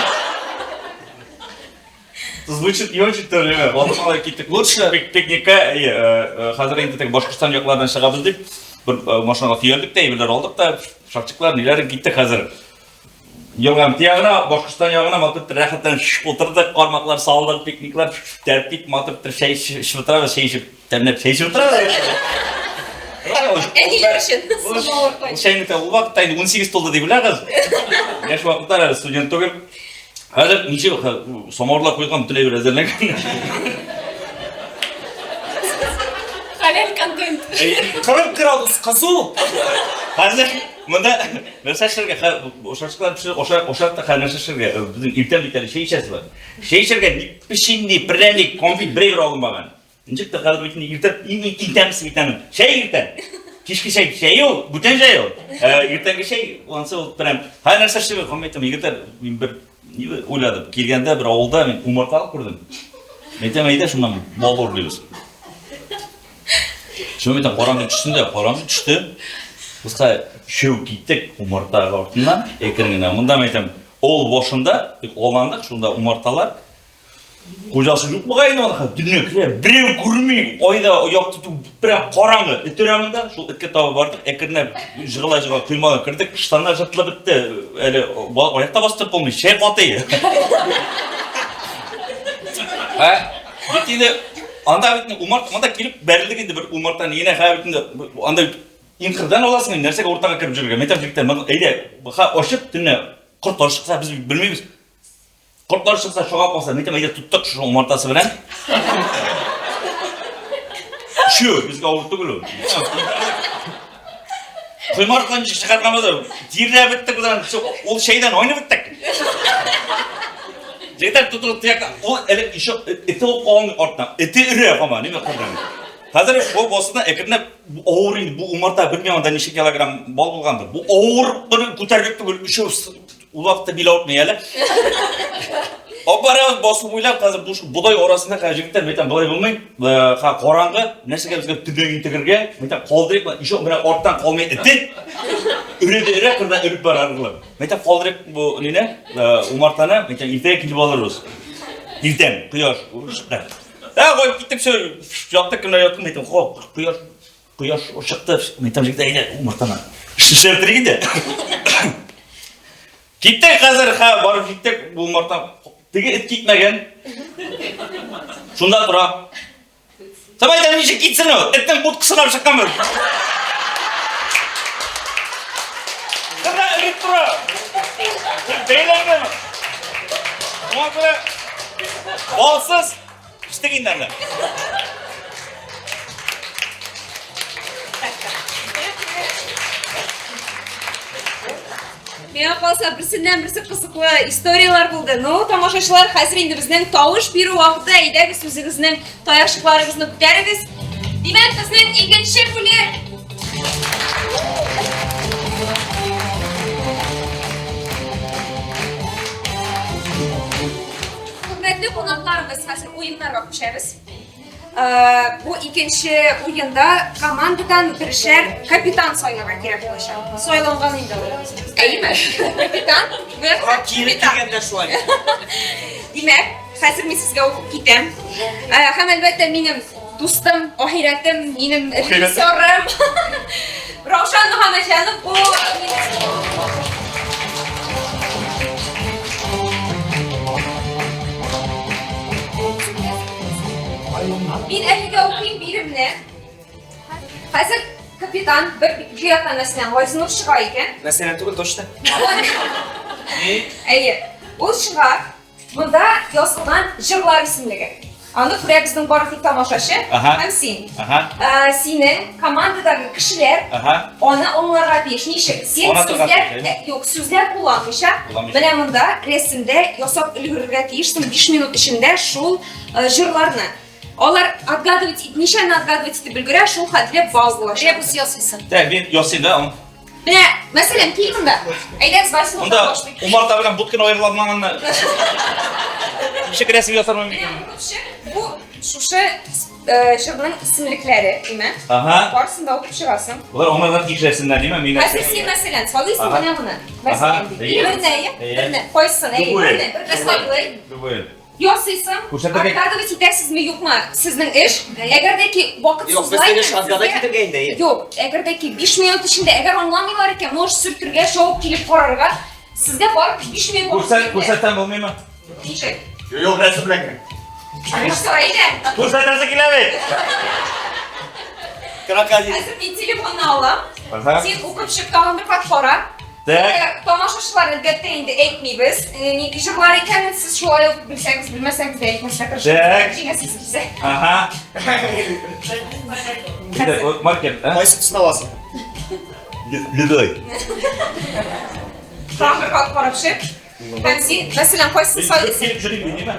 Звучит не очень тоже, 6 малай кеттік. Лучше пикникқа, қазір енді Башқұртстан жақлардан шығабыз деп, бір машинаға түйелдік те, ебілер олдық та, шақчықлар нелерін кеттік қазір. Елғам тияғына, Башқұртстан яғына матырып рәхаттан отырдық, қармақлар салдық, пикниклар тәрптейіп матырып шай ішіп отырабыз, шай ішіп, тәмінеп шай ішіп отырабыз. Әнилер үшін. Шайныкта ул вакытта инде 18 толды дип уйлagыз. Яш вакыттар студент түгел. Хәзер ничек самарлап куйган бүтән әйбер әзерләнгән. Халал контент. 40 градус кызу. Хәзер монда нәрсәшергә ошашлар ошакта хәнәшергә безнең иртән битәле шәй эчәсе бар. Шәй эчәргә печенье, пряник, конфет бер алынмаган. Ничек тә хәзер бит иртән витамин. Шәй иртән. Кичке шәй ул, бүтән шәй ул. Иртәнге шәй онсы ул прям хәнәшергә хәмәйтем егетләр мин бер уйладым. Килгәндә бер авылда мин умырталык күрдем. Мәйтәм әйдә шуннан бал урлыйбыз. Шөмәйтәм караңгы төште. Бізға шеу киттік умартаға ортынан, екіріңіне. Мұнда мәйтем, ол бошында, оландық, шында умарталар. Қожасы жоқ бұғайын оныға, дүние кірер, біреу көрмей, ойда ұяқты ту, бірақ қараңғы. Үтірамында, шул үтке табы бардық, екіріне жығыла құймаға кірдік, штанна жыртылы бітті, әлі аяқта бастырып болмай, шай қатайы. Бетінде, анда бетінде умарт, анда келіп, бәрілдік енді бір умарттан ене қай бетінде, анда инқырдан оласың, нәрсеге ортаға кіріп жүрген. Мәйтем жігіттер, әйде, ошып, түнне құрттар шықса, біз білмейміз. Құрттар шықса, шоғап қалса, мәйтем әйде тұттық шу омартасы білән. Шу, бізге ауыртты күлі. Құймарттан шығарғамады, дирді біттік, ол шайдан ойны біттік. Жігіттер тұтылып тұяқта, ол әлі еті оқ қоғын ортынан, еті үрі қама, неме құрдан. Қазір ол болсында әкіріне ауыр енді, бұл умарта білмей онда неше килограмм бал болғанды. Бұл ауыр бұны көтергекті көл үшеу ұлақта бел ауыртмай әлі. Оббарамыз басып ойлап, қазір бұдай орасында қай жігіттер, мәйтен бұдай болмай, қораңғы, нәрсеге бізге түден интегірге, мәйтен қолдырек, үшеу бірақ орттан қолмай әтет, үреді үрі, қырдан үріп бар арғылы. Мәйтен қолдырек бұл нені, умартаны, мәйтен ертеге келіп алырыз. Ертен, құяш, шыққан. Қойып кеттік сөй, жаптық күнде яттым, мәйтем, құяш шықты, мәйтем жігіті әйде, умартаны. Шішілер тірегенде. Кеттік қазір, барып жеттік, бұл умартан, теге әт кетмеген. Шында тұра. Сам айтам, неше кетсін о, әттің бұт қысынап шыққан бір. Қырда үріп тұра. Бейленген. Оған көре, болсыз, İstediğinlerle. Мен қалса бірсінен бірсі қызықлы историялар болды. Ну, тамашашылар, қазір енді біздің тауыш беру уақыты, әйді біз өзіңіздің таяқшықларыңызды күтәріңіз. Демек, біздің екінші бөлек. Құрметті қонақтарымыз, қазір ойындарға көшеміз. Bu ikinci oyunda komandadan birişer kapitan soylamak gerek olacak. Soylanğan indi olur. İyi mi? Kapitan ve kapitan. Demek, hazır mı sizge okuyup gidem? Hem elbette benim dostum, ahiretim, benim rejissörüm. Ravşan Muhammedcanov bu. Ben eliga okuyup birimle. Hazır kapitan bir jiyattan mesela G'aysinur шыға екен. Mesela түгіл точно. İyi. O шыға, bunda yazılған жырлар исемлігі. Аны күрә біздің барлық тамашашы һәм сен. Сенің командадағы кішілер, оны онларға пешнешек. Сен сөздер kullanmışа, менә монда рәсемдә ясап өлгерергә тиешсең 5 минут ішінде шул жырларны. Олар отгадывать, ничего отгадывать итеп өлгерә, шул хәтле бал булачак. Ребус ясыйсың. Так, мен ясыйм да. Менә, мәсәлән, кил монда. Әйдәгез басып Монда умарта белән будканы аерылганны. Ничек рәсем ясармын микән? Bu şuşa жырның исемлекләре, димә? Барсын да укып чыгасың. Булар аңларга тикшерсеннәр, диме? Мин Хәзер син мәсәлән, салыйсың менә моны. Мәсәлән, берне койсын, берне, бер слайдлый. Ясыйсың. Отгадывать итәсезме, юкмы? Сезнең эш, әгәр дә ки вакытсызлай. Юк, әгәр дә ки 5 минут эчендә әгәр аңламыйлар икән, может сөртергә, шауып килеп карарга. Сезгә бар 5 минут. Күрсәтәм булмыймы? Ничек? Юк, рәсем белән. Күрсәтәсе килә бит. Krokodil. Hozir men telefonni olaman. Aha. Sen o'qib chiqqan bir qora. Tak. Tomoshachilar albatta endi aytmaymiz. Jurlar ekanini siz shu oy o'qib bilsangiz, bilmasangiz aytmasdan Tak. kirishasiz. Aha. Bitta marker, ha? Qaysi sınavasın? Lidoy. Tamam, bir qora pishib. Ham sen masalan qaysini soylaysan? Kelib juring deyman.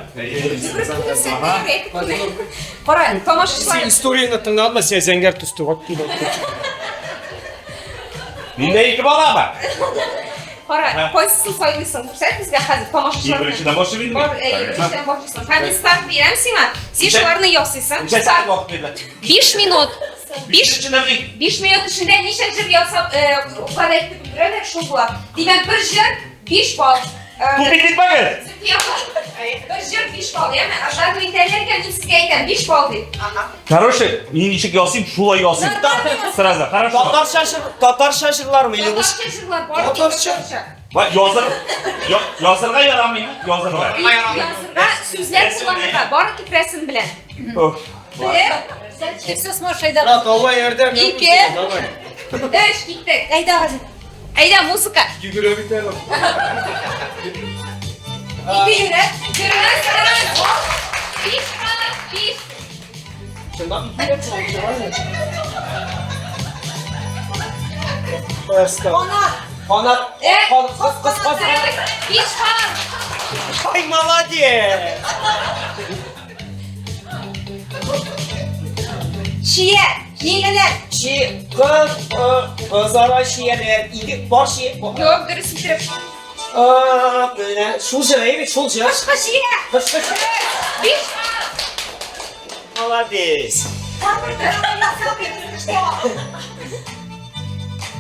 Qora, tomoshachilar Sen istoriyani tingladimi? Sen zangar tusti. Menda ikki bola bor. qora, qaysini soylaysan? Ko'rsat bizga hozir tomoshachilar. Birinchidan boshlayman. Bor, ikkinchidan boshlaysan. Qanday start beramiz sen? Sen shularni yozsaysan. Necha soat vaqt beradi? 5 minut. 5 5 minut ichida necha jir yozsam, qanday biladi shu bo'ladi. Demak, bir jir 5 ball. Tupik ketmagin. Bir jir 5 ball, ya'ni admintalarga men sizga aytaman 5 ball deb. Хороший, men ichiga yozsam, shulay yozsam. Сразу, хорошо. Tatar şaşırlar mı? Tatarcha jirlar bor. Tatarcha? Va yozirga yaramaydi, yozirga. Yozirga so'zlar kullanadi, bor rasm bilan. Все сможешь, Rat, Allah yordam. İki. Davay. 3 ketdik. Ayda hozir. Ayda musiqa. Yugurib bitalım. Ikki yura. Yuramiz. 5. Şundan mı? Ona. Kanat. Kız. 5 ball. Ay молодец. Şiye. Yeğeler. Şi, kızara şiyeler, iki var şi. Yo'q, durust bitirib. Böyle şulca evet şulca. Başka şiye. Kış kış. 5 Молодец.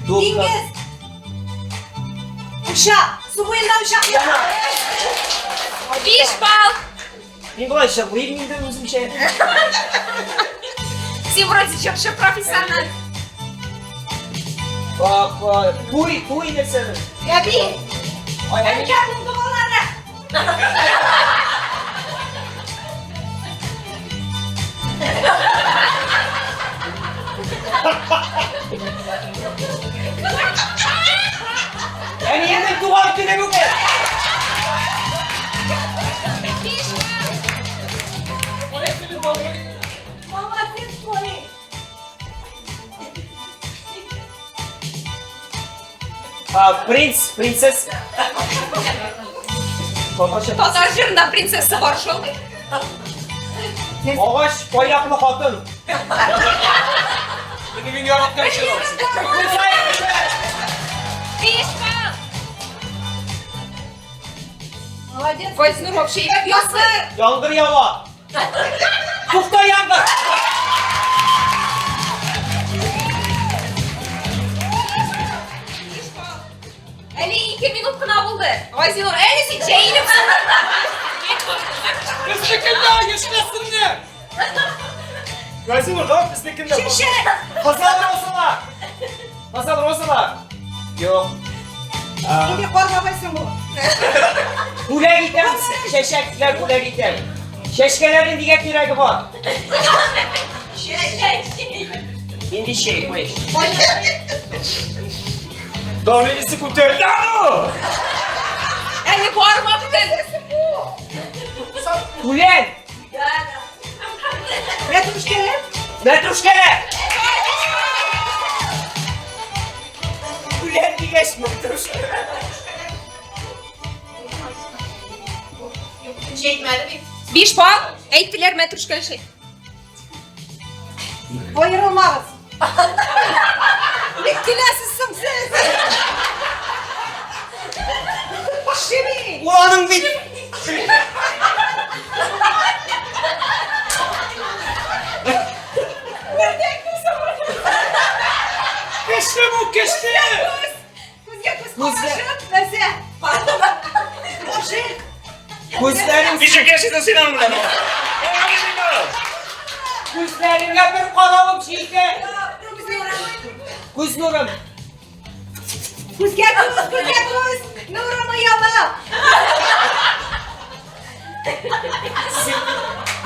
Dingiz. Uşak. Su boyunda uşak. 5 ball. Ne kadar şey, bu ilminde uzun şey. Все вроде вообще профессионал. Bak, tuy ne sen? Ya bir. Ay, Ben kendim duvarlara. yani yeniden duvar kine bu be. Молодец, твой. Prenses. Tatar jırında prinsesi var şu. Ağaç, bayraklı hatun. Beni gün yaratkan şey olsun. 5 ball. Молодец. Koysunu вообще yapıyorsun. Yangır yava. Tukta yangır. Ali 2 minut kına buldu. Aysinur, Ali sen şeyini mi? Bizdekinden geçmesinler. Gözüm orada bizdekinden. Şişe. Hazal olsalar. Hazal olsalar. Yok. Şimdi korma basın bu. Kule gidelim. Şeşekler kule gidelim. Şeşkelerin diye kiragı var. Hindi şey bu iş. Doğrusu kurtardı. Ali bağırma bir tanesi bu. Kulen. Ретушки. Metruşkele. Kulen diye metruşkele. Beş puan. Aytdilar matruşka şey. Ayrılmaz. Bitkilasızsın siz. Şimdi. Ulanın bir. Geçti bu geçti. Kuzya kuz konuşun. Neyse. Konuşun. Kuzlerin Nice geçti Sinan bilan. Kuzlerine bir kalalım çiğde. Kuz nurum. Kuzya kuz. Nurumu yala.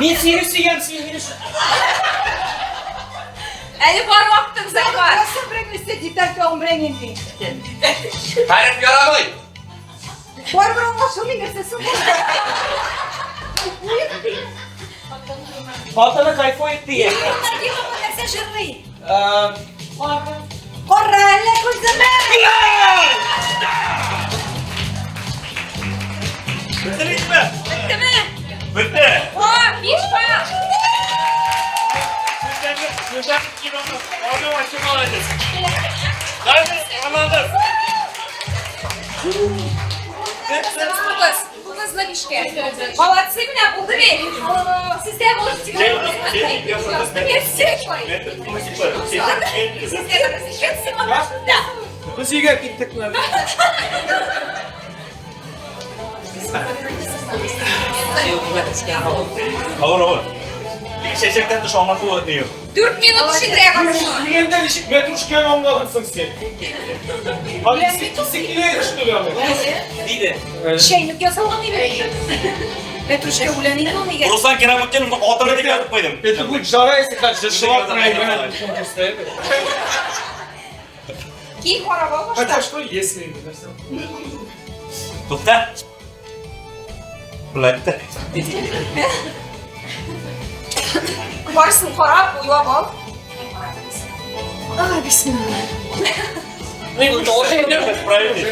Ben seni suyam seni. Eli var vaktimiz var. Nasıl bırakmışsa cidden ki omren indi. Hayret yaramayın. Var bırak nasıl bilirse su. Fatana kayfo etti ya. Bunlar gibi bu derse şırlayın. Eee, Korra elle kuzeme. Bitirdiniz mi? Bitti mi? Bitti. O, bir var. Sizden kim oldu? Orada maçım olacağız. Hadi anladım. Bu kız. Bu kızla ilişki. Молодцы меня, buldu bir. Siz de можете Biz uyga ketdik mi? Olur. Bir şeşekten dış olmak bu diyor. 4 minut içinde yapmışsın. Degenden işik metruşken onladıksın sen. Hadi 8 kilo yetişti abi. Deydi. Şeylik yasalım gibi. Petruşka ulanıyla mı geldi? Ruslan Keramutin otomatik yapıp koydum. Это будет жара, если как же шелак проиграет. Kim para olmuş da. Хотя что, если... Tufta. Bulattı. Varsın para, uyuğa bal. Ay bismillah. Не, вы тоже. Правильно.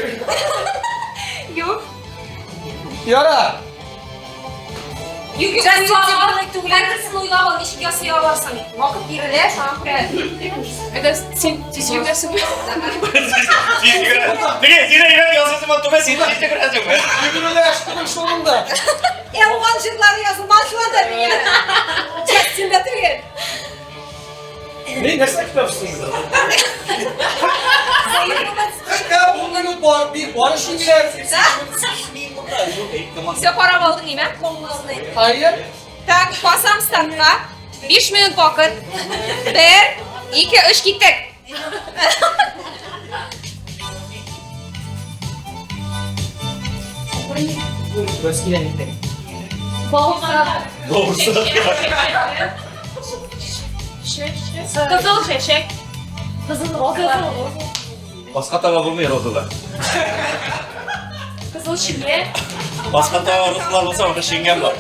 Yok. Yara. Güzel sağlam. Herkesin uyuğa bal, işi yasıya varsan. Vakıp biriyle şampiyon. Это сентябрь. Yine yazısım attıma seni teşekkür ederim. Юбилей aşkının sonunda. Yabancılar yazılmaz şu anda bir yana. Çeksin tüyen. Ne kitapsın? Ya bunların bir barış ilgilersin. Все, para aldın değil mi? Hayır. Так, basam startga. 5 minut vakit. 1, 2, 3 gittik. Doğrusu. Kızıl şeşek. Başka tava bulmuyor orada. Kızıl şilye. Başka tava Ruslar olsa orada şingen var.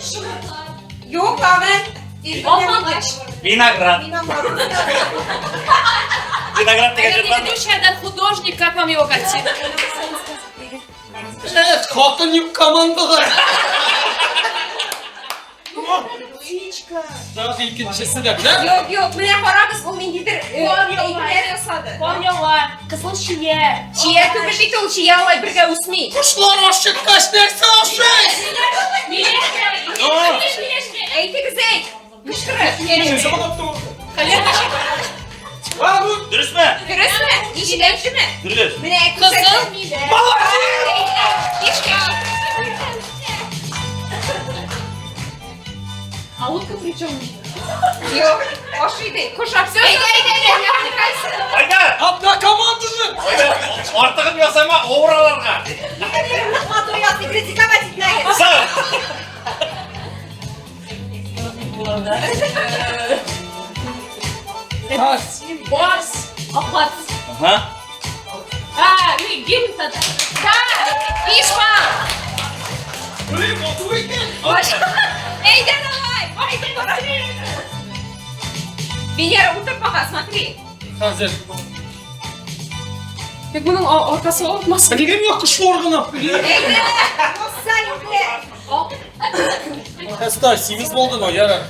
Yok abi. Olmadı. Vinagrat. Vinagrat Я dikkat не ведущая, это художник, как вам его картина? Evet, kalkın yük komandalar. Daha ilkinçisi de ne? Yok yok, mene para kız o mingidir. İlgiler yasadı. Помнила. Кызыл şilye. Çiğe tübürlükte o çiğe olay birge usmi. Kuşlar aşık kaç derse aşık. Eyti güzel. Kışkırı. Ne zaman yaptın onu? Kalem Ha bu. Dürüst mü? Dürüst mü? İşin hepsi mi? Dürüst. Mene ek Kızıl. Hiç kağıt. А утка при чем? Yok. O şey değil. Kuş hapsi. Eyde. Yaptıkaysın. Haydi. Abla komandası. Haydi. Artık yasama uğralarga. Maturiyat bir kritika batitine. Sağ. Tas. Бас. Аплат. Aha. А, гимн тогда. Da. Pişman. Böyle motoruyken. Eyden olay. Eyden olay. Bir yere oturmama, смотри. Hazır. Peki bunun ortası olmaz. Hadi gel yok kuş organa. Eyden. Sen yükle. Hasta, simiz oldun o yara.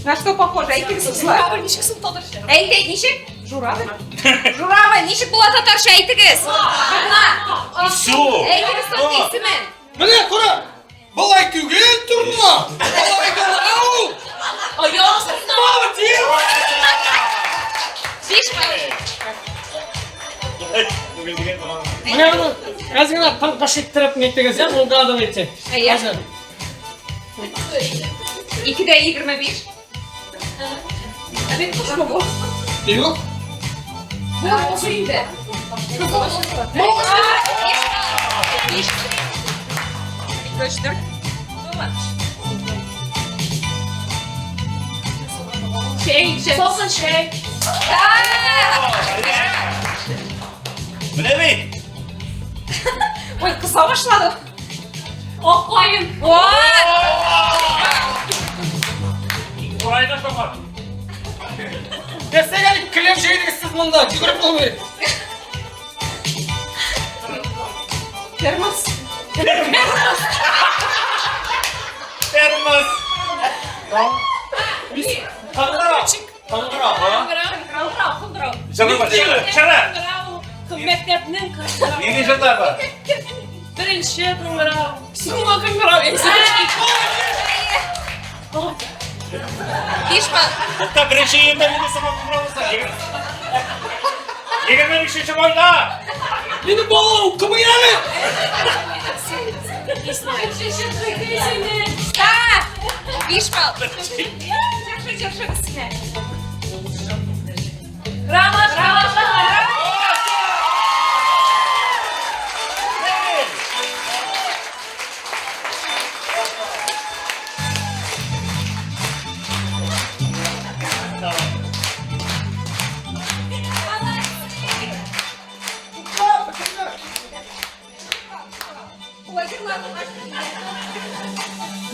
На что похоже? Эйти кызлар. Журавль нişik сылтадыр. Эйти нишек? Журавль. Журавль нишек була татарша әйтегез? Su. Әйтегез тот исемен. Mene kora. Balay tügel turma. Balay galao. Ayağı sırtına. Bugün diye tamam. Mene bunu. Azgına tam kaşık taraf nettiniz ya. Onu da adam edecek. Әйе. Hazır. 2'de 21. Evet, bu bu. Yok. Bu olsun indi. Göçtür. Şey. Sosun şey. Mine mi? Oy kısa başladı. Oqoyim. Orayı da sokar. Desene klem şeyiniz siz bunda. Çıkırıp olmayın. Termos. Termos. Tanrı. Qıldırav. Şaka bak. Şaka. Mektepnin qıldırav. Yeni şaka bak. Birinchi qıldırav. Sinema qıldırav. Beş bal. Hatta birinci yılda bir de sana kumralısın. 23. oyna. Beni bağlı. Kapı yani. Beş bal.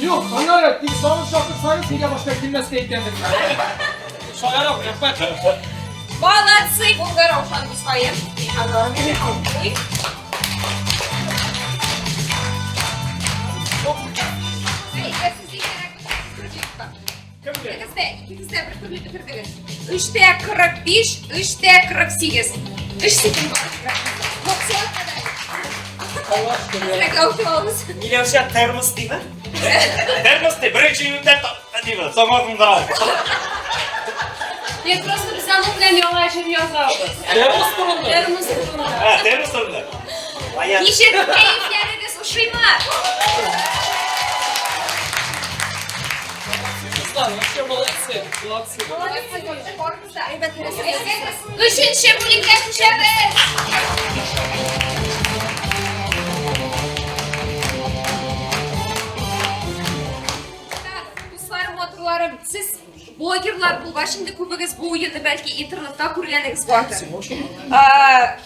Yok, anlarak değil. Sonra şarkı sayısı ile başka bilmez keyiflendim. Şayarak yapma. Молодцы, Булгаров, своим. Üçte 45, üçte 48. 3 sekund var. Allah aşkına. Milevşat termos değil mi? Termos de birinci yılda değil mi? Zamanında. Men просто bizdan bilan yolg'achib yozamiz. Termos kuruldu. Termos qildi. Ha, termos orada. Bayağı. Ишет кайфларыңыз ушыйма. Вообще молодцы. Молодцы. Üçüncü bölümde düşeriz. Dostlarım, motorlarım, siz blogerlar bo'lg'ashingda ko'pingiz bu o'yinni balki internetda ko'rganingiz bordir.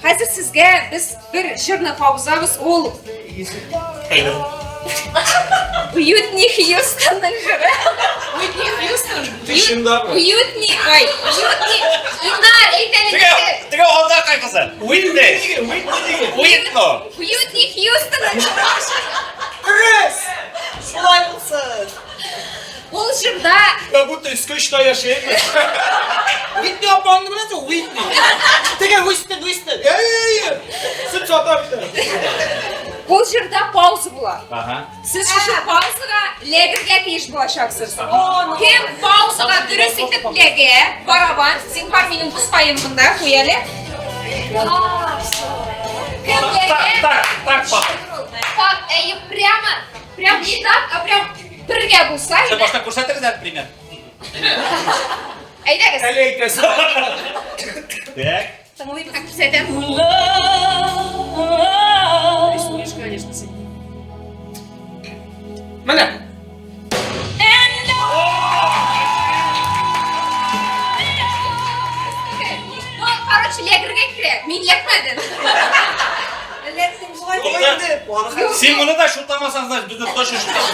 Hozir sizga biz bir jurni qovuzamiz, ul Уютни Хьюстонning juri. Уютни Хьюстон. Уютни, voy, Уютни. Inar aytaylik. Tiga olda qayqasa. Whitney. Whitney. Уютни Хьюстонning juri. Şolay olsun. Ул jurda Ya bu da İskoç'ta yaşayayım. Whitney yapmanı bilirsin, Whitney. Tege Winston. Ya. Süt satar bir tane. ул jurda pauza bo'ladi. Aha. Siz shu pauzaga legerga tegish bo'lashaksiz. Kim pauzaga durust etib lege, baraban, sen par minut payim bunda qo'yali. Kim lege? Tak bak. Так, прям не так, а прям birga bo'lsa. Sen boshqa ko'rsatingizlar пример. Aytasiz. Aleyküm. Так. Самый как ko'rsatam. Рисуешь, конечно, sen. Mana. Ну, короче, legerga kiradi. Men yakmadim. Sen bunu da şutlamasanız biz de taşı şutlamayız.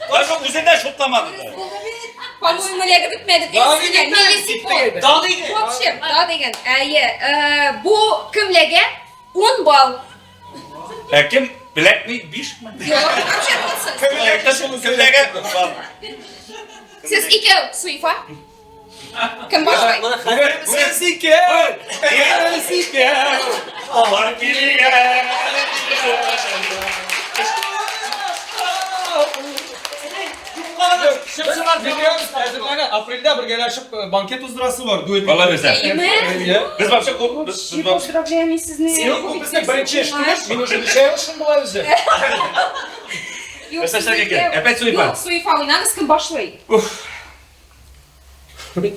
Taşı üzerinden şutlamadı. По-моему, leger bitmedi. Millisekund. Daha değil. В общем, да degan. Bu kimlarga 10 ball. Kim? Black mi? Biş mi? Yo'q, ko'pchilik Kimlerge? Siz ikki suifa. Kim boshlaydi? Sensike. Sensike. Allah biliyor. Şimdi var biliyoruz. Mana aprelda bir gelişip banket uzdurası var. Duet. Vallahi mesela. Nima? Biz вообще ko'p. Biz Поздравляем sizni. Yok bu bizde birinci eşkimiz. Ben уже düşeymişim bu bize. Yo'q, Mesela sizga- Опять suifa. Yo'q, suifa o'ynamiz, kim boshlaydi?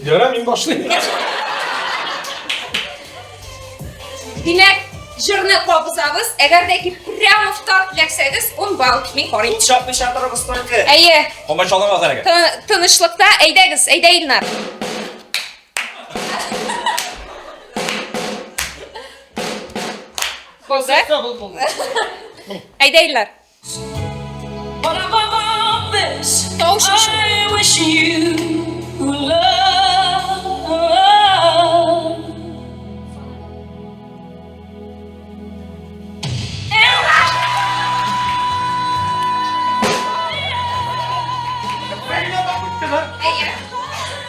Yaram in başlayayım. Demak, jurni qobuzamiz. Agardagi прямо в торт laksangiz 10 ball. Men qarang. Çapı şartlarımız tanki. Ayi, Ama çalamaz hareket. tinchlikda aydagiz, aydaydilar. oldu. Haydaylar.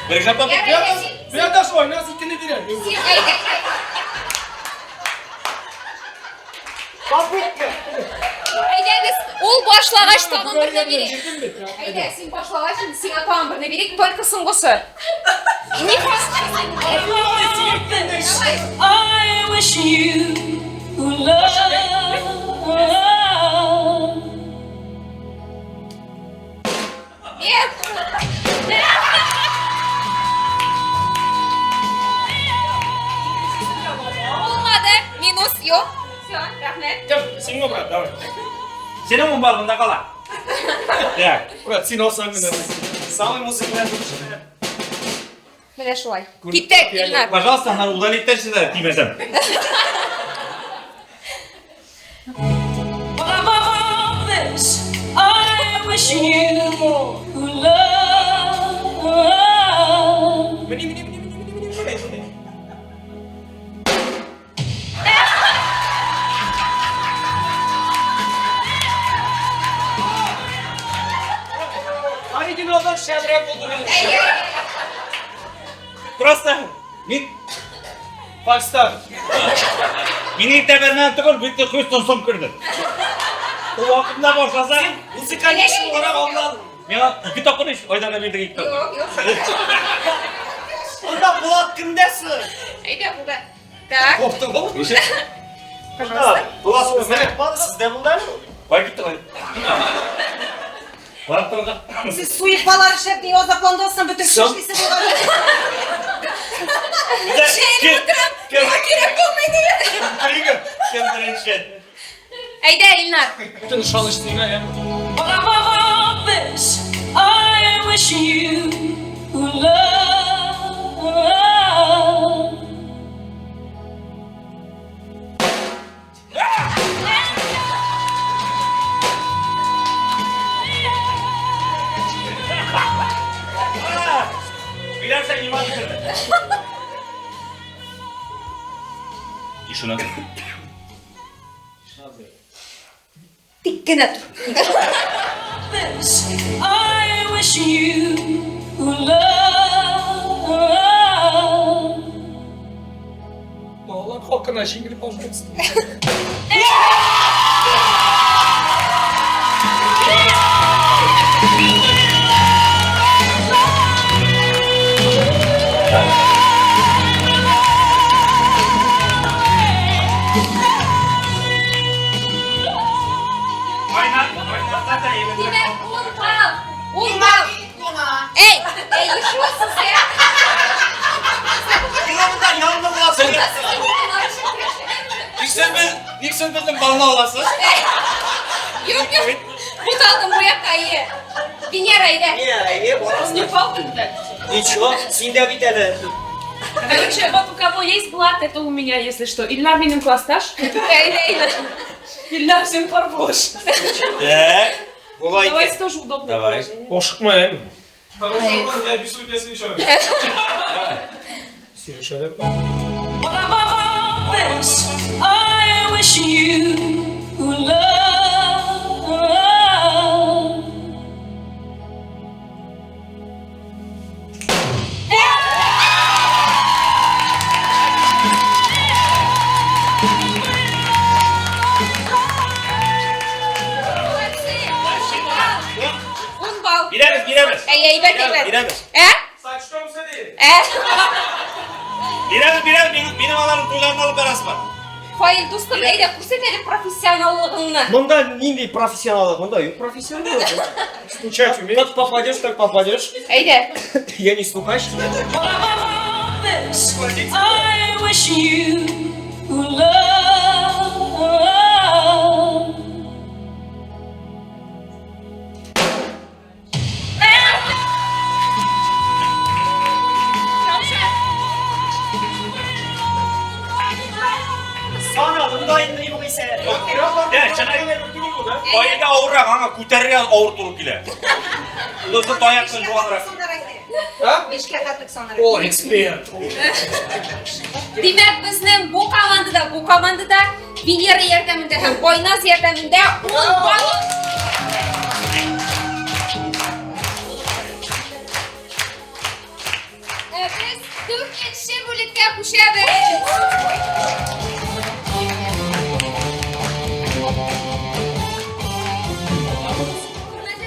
Bir kapı. Bir daha sonra nasıl ikini diler? Haydayız. Ol başlagaç tamam birine biri. Hayday sen başlagaç sen tamam birine biri только соңгысы. Не I wish you love. Нет. Olmadı. Minus yok. Все, rahmet. Sen mi bırak? Tamam. Senin mi var bunda kala? Ya. Bırak sen olsan ne demek? Самый музыкальный. Міне шулай. Киттік, Ильнар. Пожалуйста, ана удалиттерсі де тимесем. Above all this, I wish you love. Hani gün oradan şerre buldum. Просто мен Pakistan. менің тәбәрнен түгіл бүйтті көстен сом кірді. Бұл уақытында башласа, Музыкальный işin olarak ondan. мен екі тапқыр еш ойдан әмелді екі тапқыр. Yok, yok. Onda Bulat kimdesin? Haydi burada. Так. Koptu bu. Pardon. Bulat kızı yapmadı sizde bunlar mı? Бай кетті ғой. Барып тұрға. Siz suikbalar işlep diye o zaplanda olsan bütün şişlisi bu var. Gerek olmaydı. Kim birinci? Haydi Ильнар. Bütün çalıştığına ya. Above all this, I wish you love. Bilersen iman bitirdi. İşine. Dikkine dur. This, I wish you love. Vallahi hakkında şimdi bozmuyorsun. Zaten iyi. Demek un bal. Ey, yaşıyorsun sen. Yılımdan yanında bulasın. Nixon bizim balına olasın. Yok yok. Bu daldım bu yakayı. Binyer haydi. Не палка-то. Ничего, синде bir tane. Короче, вот у кого есть блат, это у меня, если что. Ильнар benim классташ. Haydi. Ильнар всем порвош. Kolay Давайте gel. тоже удобное Давай. положение. Boşlukma ya. Bir su üyesini şöyle. Şöyle. Above all this, I wish you love. Un bal. Giremez. Ey bek. Giremez. Saç tomsa değil. Giremez. Benim alanın toylarını alıp arası var. Fail dostum eyde kurseteli profesyonallığını. Bunda нинди профессионалов, бunda yok профессионал. Стучать умеешь? Как попадешь, так попадешь. Eyde. Я не стукач. Above all this, I wish you love. Sana bunda indireyim ise. Oyega ağırrak ama kuterge ağır turup gile. Dostu toyaktan joğanrak. Бешке хаттык сонар. О, эксперт. Demek bizning bu komandada Venera yordamida ham Boynaz yordamida 10 baliq. Biz 4-chi bo'likka qo'shamiz.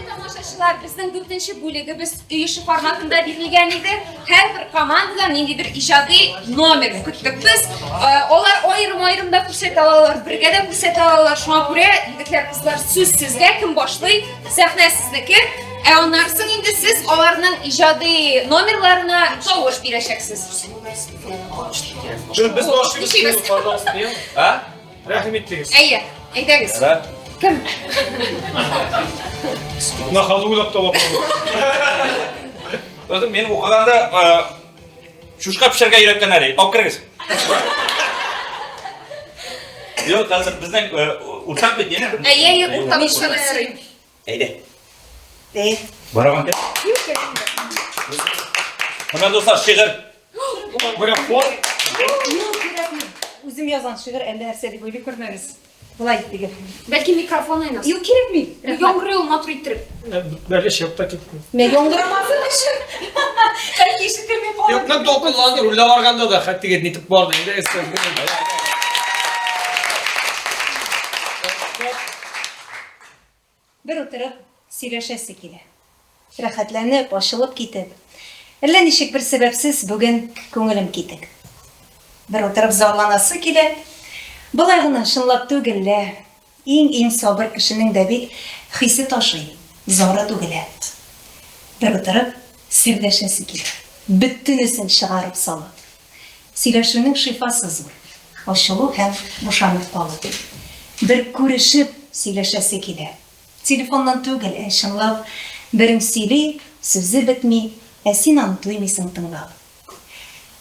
Tomoshachilar, bizning 4-chi bo'ligi biz uyushi formatida berilgan edi. Har bir komandadan nimadir ijodiy nomer kutdik biz. Ular ayrim-ayrimda ko'rsata oladilar, birgada ko'rsata oladilar. Shunga ko'ra yigitlar, qizlar so'z sizga kim boshlaydi? Sahna sizniki. Ondan so'ng endi siz ularning ijodiy nomerlarini tovush berashaksiz. Shuni biz boshlaymiz, pardon, Ha? rahmat etdingiz. Ayya, aytamiz. Kim? Nahazı uylab topib. O'zim men o'qiganda shushqa pishirga yurakkanlar edi. Olib kiriz. Yo'q, hozir bizning o'rtaq bitgan. Ayya, o'rtamishlar. Haydi. Boraman ket. Mana do'stlar, she'r. Bura for. O'zim yozgan she'r endi narsa deb o'ylab ko'rmangiz. Булай диге. Balki mikrofon emas. Yo'q kerakmi? Yong'ir motor ittirib. Böyle şey yapta ketdim. Men yong'iramasam shu. Balki eshitilmay qoldi. Yo'q, men to'qillanib uylab borganda da xattiga netib bordi. Endi eslab. Bir o'tirib сөйләшәсе килә. Рәхәтләнеп, ачылып китеп. Әллә ничек бер сәбәпсез бүген күңелем китек. Bir o'tirib зарланасы килә. Булай гына чынлап түгел лә. Иң сабыр кешенең дә бит хисе ташый. Зары түгел. Bir o'tirib сөйләшәсе килә. Бөтенесен чыгарып сала. Сөйләшүнең шифасы зур. Ачылу һәм бушанып калу. Bir күрешеп сөйләшәсе килә. Telefondan түгел, чынлап берең сөйли, сүзе бетми, син аны туймыйсың тыңлап.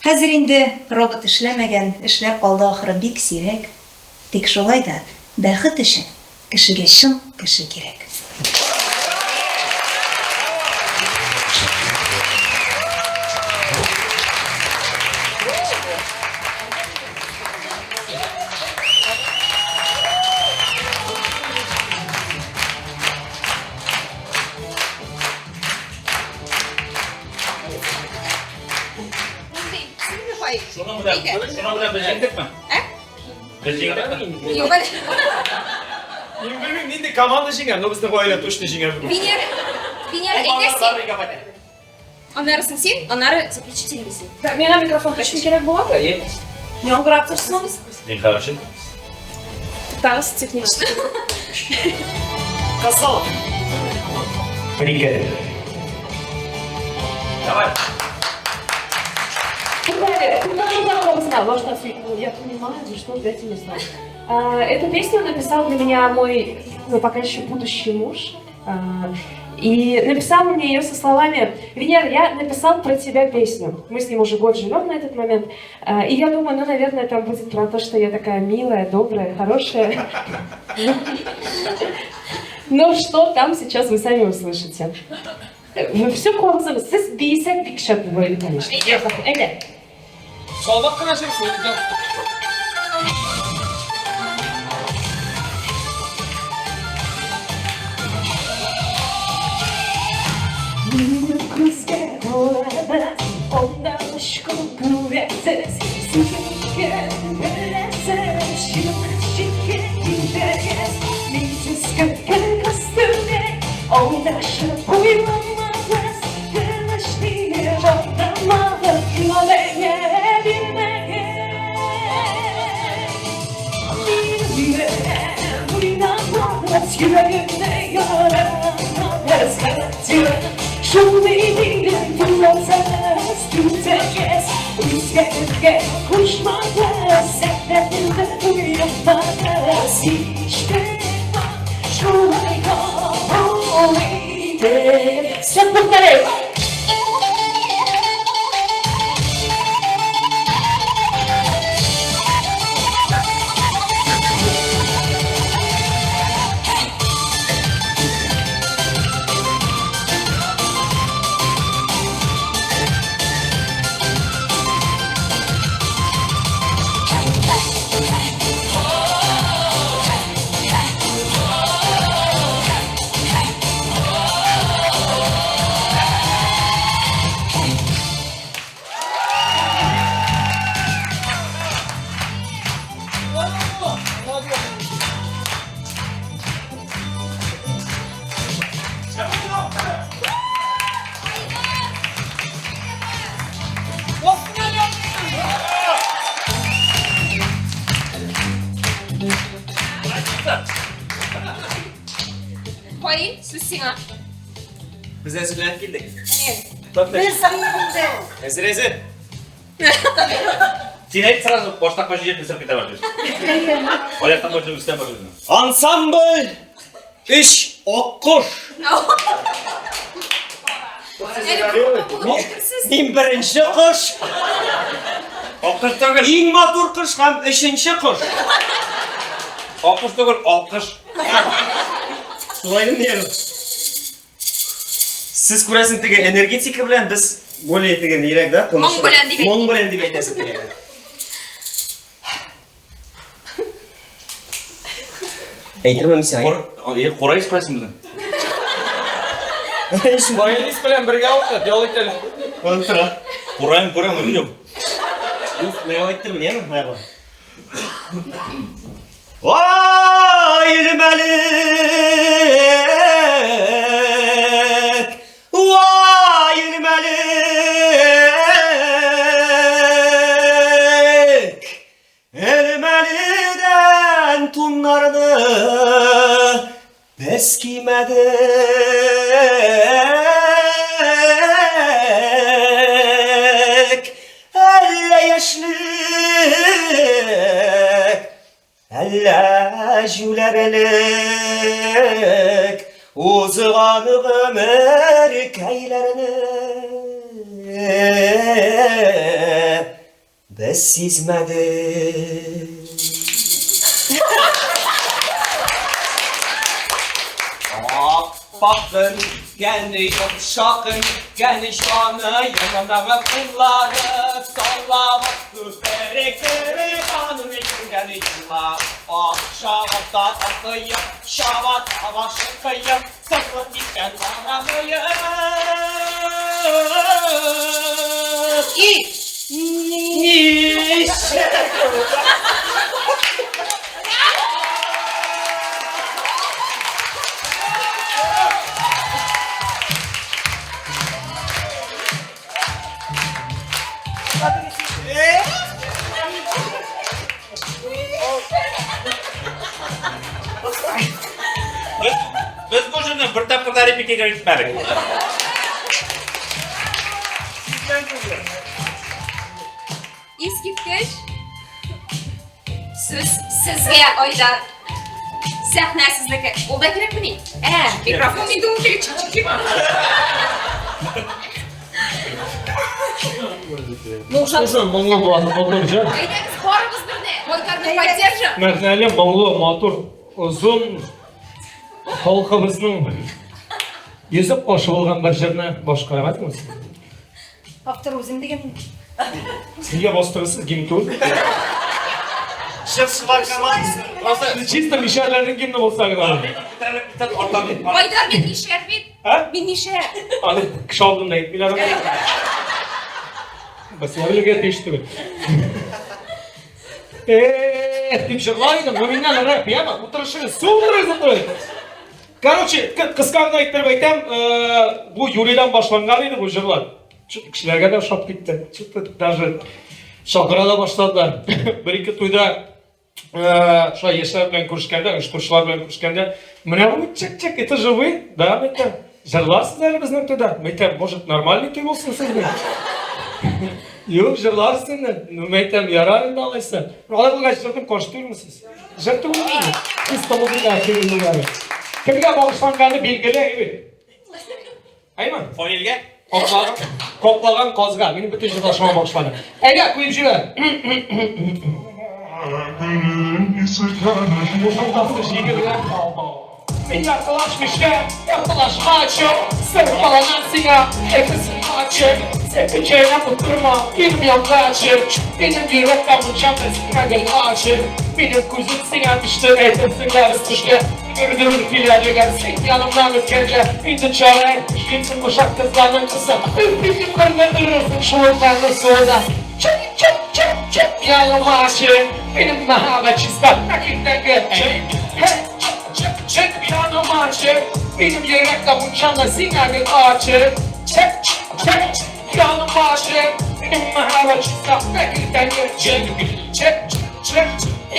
Хәзер инде робот эшләмәгән, эшләп калды ахыры бик сирәк. Тик шулай да бәхет өчен кешегә чын кеше кирәк. Şuna bilen becerdik mi? Becerdik mi? Yok böyle. Bilmiyorum, nindi komanda жиңа, но bizde böyle точно жиңа. Venera aytasiz. Anarısın sen, anarı zaключительный misin? Mena mikrofon taşım kerak bo'ladi. Yong'irab tursangiz. Ne хорошо. Tarz texnически. Kasal. Привет. Давай. Я понимаю, за что дать не знаю. Эту песню написал для меня мой, пока еще будущий муж. И написал мне ее со словами: «Венера, я написал про тебя песню». Мы с ним уже год живем на этот момент. И я думаю, ну, наверное, там будет про то, что я такая милая, добрая, хорошая. Но что там сейчас вы сами услышите. Все қоғызым, сіз бейсәк бик шәп бөлі, конечно. Әне. Салмақ қана жүрсің. Sina. Biz hazırlanıp geldik. Evet. Tabii. sanırım. Hazır. Sen hep sırası boşta koşu yerine sırf gitar başlıyorsun. Oyaktan başlıyorsun, üstten başlıyorsun. Ensemble. İş okkuş. Min birinci kuş. Alkış değil. İng motor kuş hem üçüncü kuş. Alkış değil, alkış. Şurayı diyelim. Siz kurasın tege energetika bilen biz böyle tege nirek da konuşuruz. Mong bilen dege. Mong bilen dege aytasın tege. Aytırmam sen. Qorayız kurasın bilen. Баянист bilen birge oldu. Yol edelim. Kontra. Qorayım, biliyorum. Uf, ne aytırmam ya mı? Merhaba. Vay melek, vay melek, elmeliden tunlarını eskimedek, elle yaşlı. Elle jülerlik uzğanı ömür keylerini biz sizmedik. Bakın geniş şakın geniş anı yanında kılları sallamak düzberekleri kanun için genişler şavatda tatlıya şavat avaşıkıyım sakın gitken aramayı Nişe Biz bu jurni bir tapqirda repetitsiya gitmadik. Eskitgich. Sizga oyda sahnasizligi. O'lda kerakmi? Mikrofon menda o'tirib chiqib. Слушай, моңлы мотор же. Aytamiz borimiz birni. Motorni поддержим. Мәтнәле моңлы мотор uzun халқымыздың езіп қосып алған бір жеріне башқарамадыңыз. Автор өзім деген. Сізге бастығысыз гимн Şıf var kamalısın. Чисто мишәрләрнең гимны булса гына. Oyda men nishar bit. Ha? Men nishar. Аны кеше алдында әйтмиләр. Бас ябылга тиеш түгел. Дип җырлайдым, но миннән рэп яма, утырышыгыз суырызып. Короче, кысканы әйтеп әйтәм, бу Юлидан башланган иде бу җырлар. Кешеләргә дә ошап китте. Даже шакыра да башладылар. Бер-ике туйда шулай яшьләр белән күрешкәндә, оештыручылар белән күрешкәндә, менә бу чек-чек, это же вы, да, мәйтәм. Җырларсыз әле безнең туйда. Мәйтәм, может, нормальный туй булсын сезнең? Юк, җырларсыз инде. Мәйтәм, ярар инде алайса. Алай булгач җырдым, коштырмысыз? Җыр түгелме? Истомызга кириләр. Кемгә багышланганы билгеле. Айман, Фамилия? Kokлаган казга, минем бөтен җырлашыма багышланы. Әйдә, куеп җибәр. Мен якалашмышка, якалашмачу, сырпалана сиңа, эфесмачу, сепечена утырма, килмәм гачы, минем йөрәккә мунчамда сиңа гелачы, минем күзем сиңа төште, әйтәсеңләр төшкә, gördüm fillerden sen yanımdan ötünce, ince çare, kimsin bu şak kızlarının kızı, bizim kırmızı şu ortamda soğuda, çık çık çık çık yanıma açın, benim mahalle çizden, nakitten geçin, çık yanıma açın, benim yürekte bu çanda sinyalin açın, çık yanıma açın, benim mahalle çizden, nakitten geçin, çık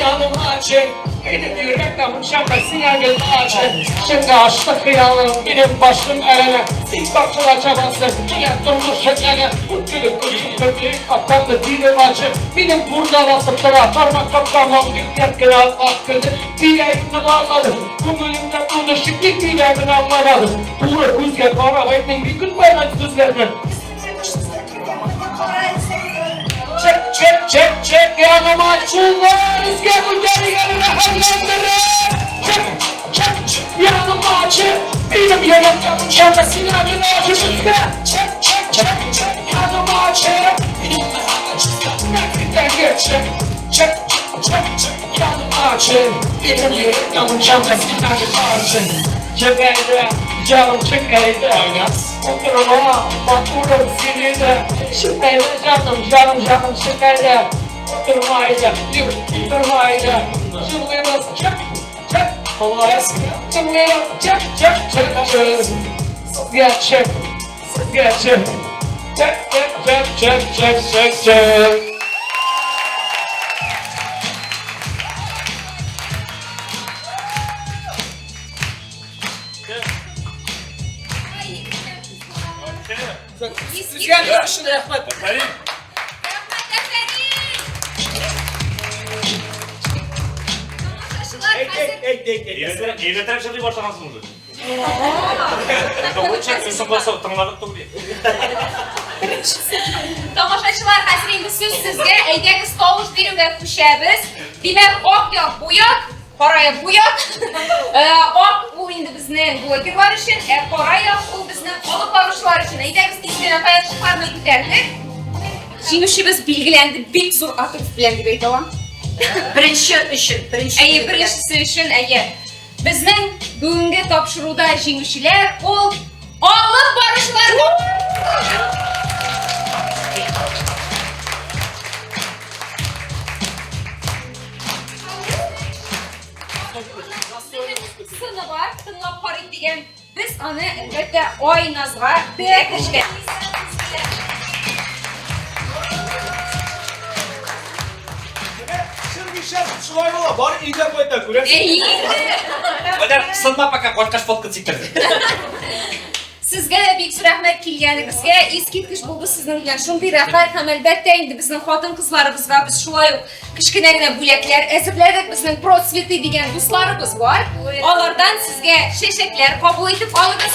yanıma çek. Benim yürekten şakasına gel açın. Şimdi açtı kıyalım benim başım eline. İlk bakıla çabası yaptırmış şekene. Uçuluk uçuk kötüyük atlardı dilim açı. Benim burada basıp da parmak kaplamam. Dikkat kral hakkını dileğimden anladım. Kumuyumda konuşup bir dileğimden anlamadım. Buğra kuzge kara etmeyin bir gün bayrak sözlerine. Çek yanıma çullar. Rüzgar bu geri gelene hallendire. Çek yanıma çek. Benim yanımda çarpasına bir acı rüzgar. Çek yanıma çek. Nakitten geç. Çek yanıma çek. Benim yanımda çarpasına bir acı. Çek eyle, canım çek eyle. Oturma, bakıyorum seni de. Çek eyle canım çek eyle. Oturma eyle, durma eyle. Cümlemiz çek. Kolay cümlemiz çek. Çek. Sizgen görüşün rahmet. Karim. Evde taraf çalıyı başlamasın burada. Bu çek insan basa tanımadık da buraya. Tomoshachilar, hozir endi so'z sizga. Aytamiz, tovush beruvga qo'shamiz. Demak, oq yoq bo'yoq, qora yoq bo'yoq. Oq bu endi bizning blogerlar uchun, qora yoq bu bizning olib boruvchilar uchun. Aytamiz, tezkina qo'yib ko'tardik. Jingishimiz belgilandi, bek zo'r atrof bilan deb aytaman. Birinchi uchun, Birinchisi uchun, bizning bugungi topshiruvda jinguvchilar olib boruvchilar. Sını var, tınlab qarit degan. Biz uni albatta oynazga berishgan. Şulay bola, bari iyice koyda görəsən. Qədər sınma baqa qoşqaş fotka çəkdirdi. Sizga bek rahmat kelganingizga, eskitkish bo'ldi sizning bilan. Shunday rahmat ham albatta endi bizning xotin-qizlarimizga biz shulay kichkinagina bo'laklar azirladik. Bizning prosveti degan do'stlarimiz bor. Ulardan sizga shashaklar qabul etib olamiz.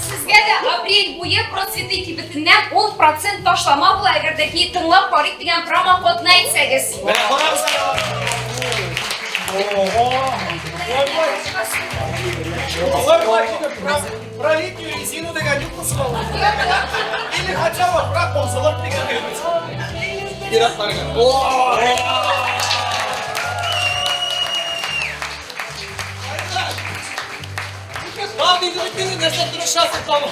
Sizga da aprel bo'yi prosveti ekibitidan 10% tashlama bo'ladi agardaki tinglab qo'ying degan promo kodni aytsangiz. Mana qaramiz. Пролетнюю резину догонюку слова. Или хотя бы прапор золотый догонюку. И расторган. Abi gördüğünü nasıl duruşasın tamam.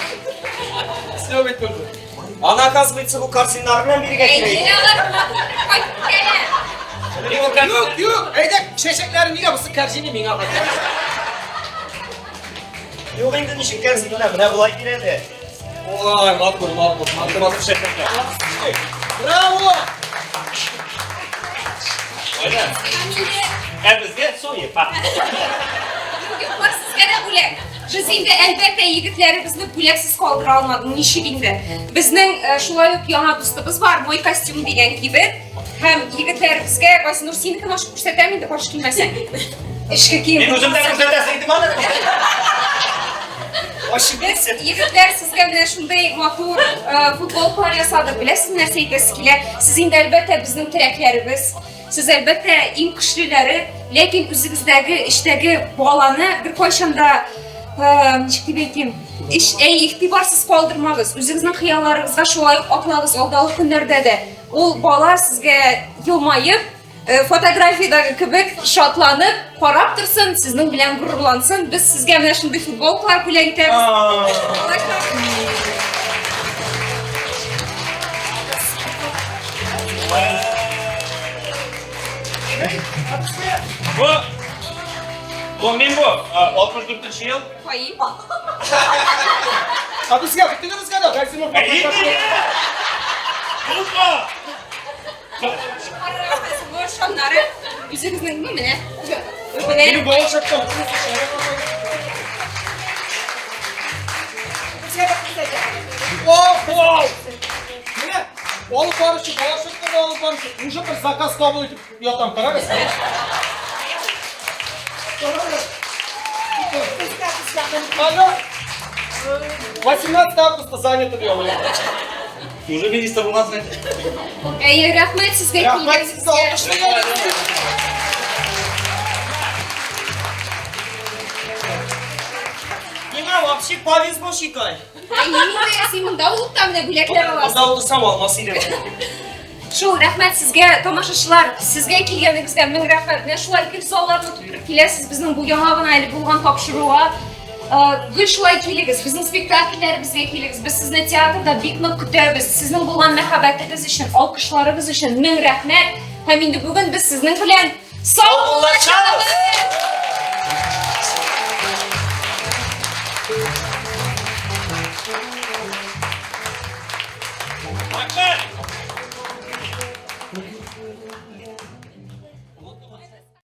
Söyle böyle. Ana оказывается bu karsinlarından biri getireyim. Yok. Eyde şeşeklerin niye bu sıkarcını mı anladın? Yok endi nişin karsinlar buna bulay giredi. Oy makbul. Matematik şəkildə. Bravo. Aynen. Bizga so'yib, bax. Yo'q, sizga da bo'lak. Biz endi albatta yigitlarimizni bo'laksiz qoldira olmadik nishigingda. Bizning shulay yana do'stimiz bor, mo'y kostyum degan yigit. Ham yigitlarimizga Qaysinur seniki mashq ko'rsataman endi bosh kelmasang. Ishga kiyim. Men o'zimdan ko'rsataydim mana. Biz yigitlar sizga mana shunday motor futbolkalar yasadik bilasiz narsa aytasiz kelar. Siz endi albatta bizning tiraklarimiz. Siz albatta eng kuchlilari, lekin o'zingizdagi ishdagi bolani bir qachonda e'tiborsiz qoldirmag'iz. O'zingizning xiyollaringizga shulay oqlag'iz oldingi kunlarda da. Ol bola sizga yilmayib, fotografiyadagi kabi shodlanib, qarab tursin, sizning bilan g'ururlansin. Biz sizga mana shunday futbolkalar bilan aytamiz. Bu men bu 64-yil. Qo'ying. Abi sizga bittiniz qada? Qaysinur. Unutma! Boşanları üzerinizden mi ne? Benim болашақта Вау! Міне, алып барышы, болашақта да алып барышы. Уже бір заказ қабыл етіп ұятам, қараңыз. Ага. 18 августа занято дело. Уже министр у нас, знаете. Рахмет sizga Рахмет сізге, алғышты еліңізге. Нема, вообще повезло шикай. Симонда улуттан да бүләкләр аласыз. Онда отырсам алмас идем. Шул рәхмәт сезгә, тамашачылар, сезгә килгәнегезгә мең рәхмәт. Менә шулай икенче залларны тутырып киләсез безнең бу яңа гына әле булган тапшыруга. Гел шулай килегез, безнең спектакльләребезгә килегез. Біз сезне театрда бик нык көтәбез. Сезнең булган мәхәббәтегез өчен, алкышларыгыз өчен мең рәхмәт. Һәм инде бүген без сезнең белән саубуллашабыз.